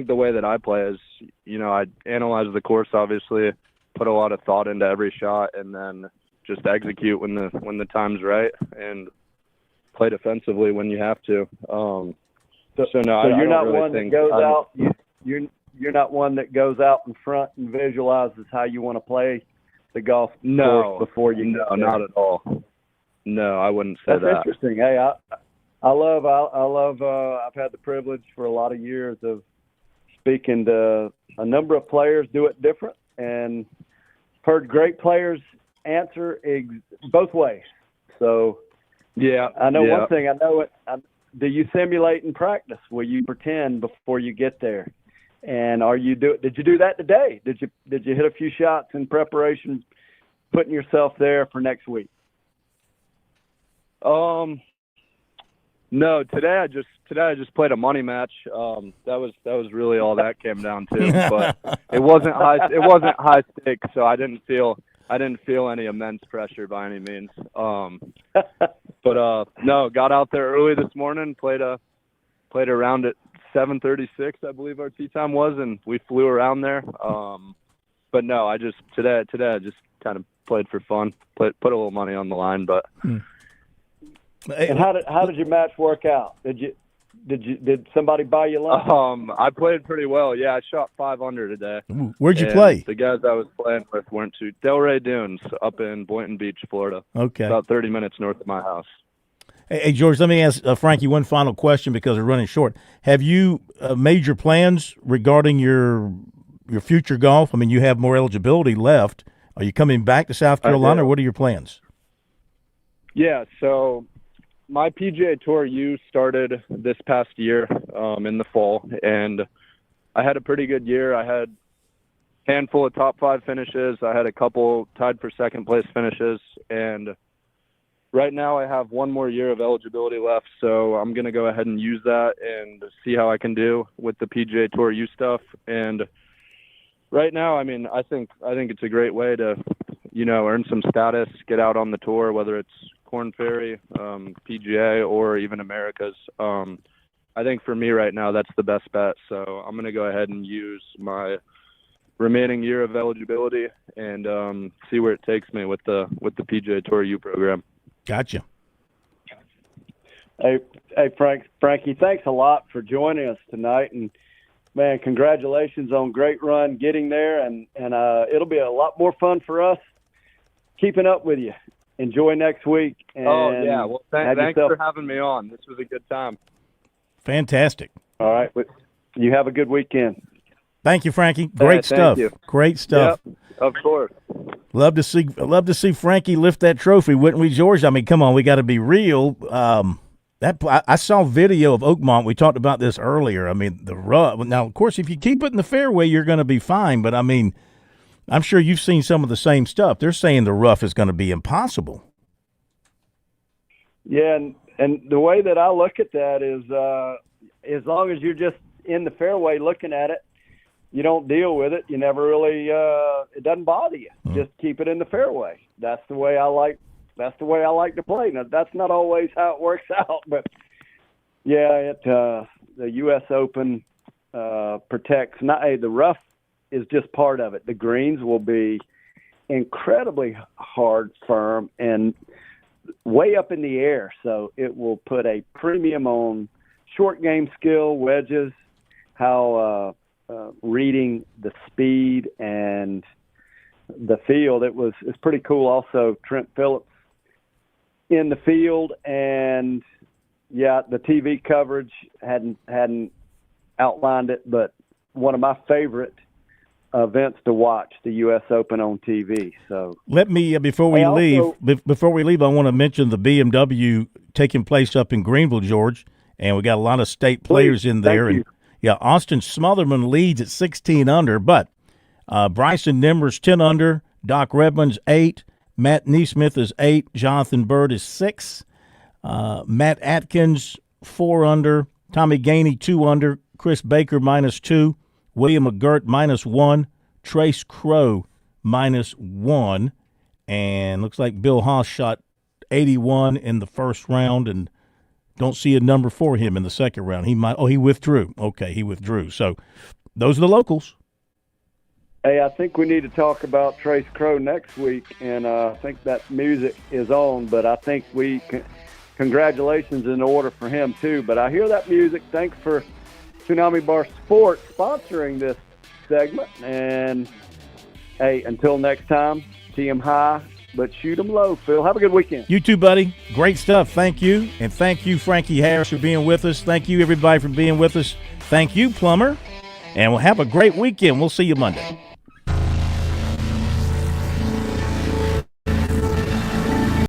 the way that I play is, I analyze the course, obviously, put a lot of thought into every shot, and then just execute when the time's right and play defensively when you have to. So you're not really one that goes out. You're not one that goes out in front and visualizes how you want to play the golf course before you get there. No, not at all. No, I wouldn't say that. That's interesting. Hey, I love. I've had the privilege for a lot of years of speaking to a number of players do it different, and heard great players answer both ways. So yeah, I know one thing. I know it. Do you simulate in practice? Will you pretend before you get there? And did you do that today? Did you hit a few shots in preparation, putting yourself there for next week? No, today I just played a money match. That was really all that came down to. But it wasn't high stakes, so I didn't feel any immense pressure by any means. But no, got out there early this morning, played a round at 7:36, I believe our tee time was, and we flew around there. But no, today I just kind of played for fun, put a little money on the line. But and how did your match work out? Did somebody buy you lunch? I played pretty well. Yeah, I shot 5 under today. Ooh, where'd you play? The guys I was playing with weren't too. Delray Dunes up in Boynton Beach, Florida. Okay, about 30 minutes north of my house. Hey, George, let me ask Frankie one final question because we're running short. Have you made your plans regarding your future golf? I mean, you have more eligibility left. Are you coming back to South Carolina, or what are your plans? Yeah, so my PGA Tour U started this past year in the fall, and I had a pretty good year. I had a handful of top 5 finishes. I had a couple tied for second place finishes, and right now I have one more year of eligibility left, so I'm going to go ahead and use that and see how I can do with the PGA Tour U stuff. And right now, I mean, I think it's a great way to, earn some status, get out on the tour, whether it's Korn Ferry, PGA, or even America's. I think for me right now, that's the best bet. So I'm going to go ahead and use my remaining year of eligibility and see where it takes me with the PGA Tour U program. Gotcha. Hey, Frankie, thanks a lot for joining us tonight, and man, congratulations on great run getting there, and it'll be a lot more fun for us keeping up with you. Enjoy next week. And well, thanks for having me on. This was a good time. Fantastic. All right, you have a good weekend. Thank you, Frankie. Great stuff. Thank you. Great stuff. Yep, of course. Love to see Frankie lift that trophy, wouldn't we, George? I mean, come on, we got to be real. I saw video of Oakmont. We talked about this earlier. I mean, the rough. Now, of course, if you keep it in the fairway, you're going to be fine. But I mean, I'm sure you've seen some of the same stuff. They're saying the rough is going to be impossible. Yeah, and the way that I look at that is, as long as you're just in the fairway looking at it, you don't deal with it. You never really it doesn't bother you. Just keep it in the fairway. That's the way I like to play. Now that's not always how it works out, but yeah, the US Open protects the rough is just part of it. The greens will be incredibly hard, firm, and way up in the air, so it will put a premium on short game skill, wedges, how reading the speed and the field. It's pretty cool. Also, Trent Phillips in the field, and yeah, the TV coverage hadn't outlined it, but one of my favorite events to watch, the U.S. Open on TV. So let me before we leave, I want to mention the BMW taking place up in Greenville, George, and we got a lot of state players in there. And yeah, Austin Smotherman leads at 16 under, but Bryson Nimmer's 10 under, Doc Redmond's 8, Matt Neesmith is 8, Jonathan Bird is 6, Matt Atkins 4 under, Tommy Gainey 2 under, Chris Baker -2, William McGirt -1, Trace Crow -1, and looks like Bill Haas shot 81 in the first round, and don't see a number for him in the second round. He withdrew. Okay, he withdrew. So those are the locals. Hey, I think we need to talk about Trace Crow next week, and I think that music is on, but I think congratulations in order for him too. But I hear that music. Thanks for Tsunami Bar Sports sponsoring this segment. And, hey, until next time, tee 'em high, but shoot 'em low, Phil. Have a good weekend. You too, buddy. Great stuff. Thank you. And thank you, Frankie Harris, for being with us. Thank you, everybody, for being with us. Thank you, Plummer. And we'll have a great weekend. We'll see you Monday.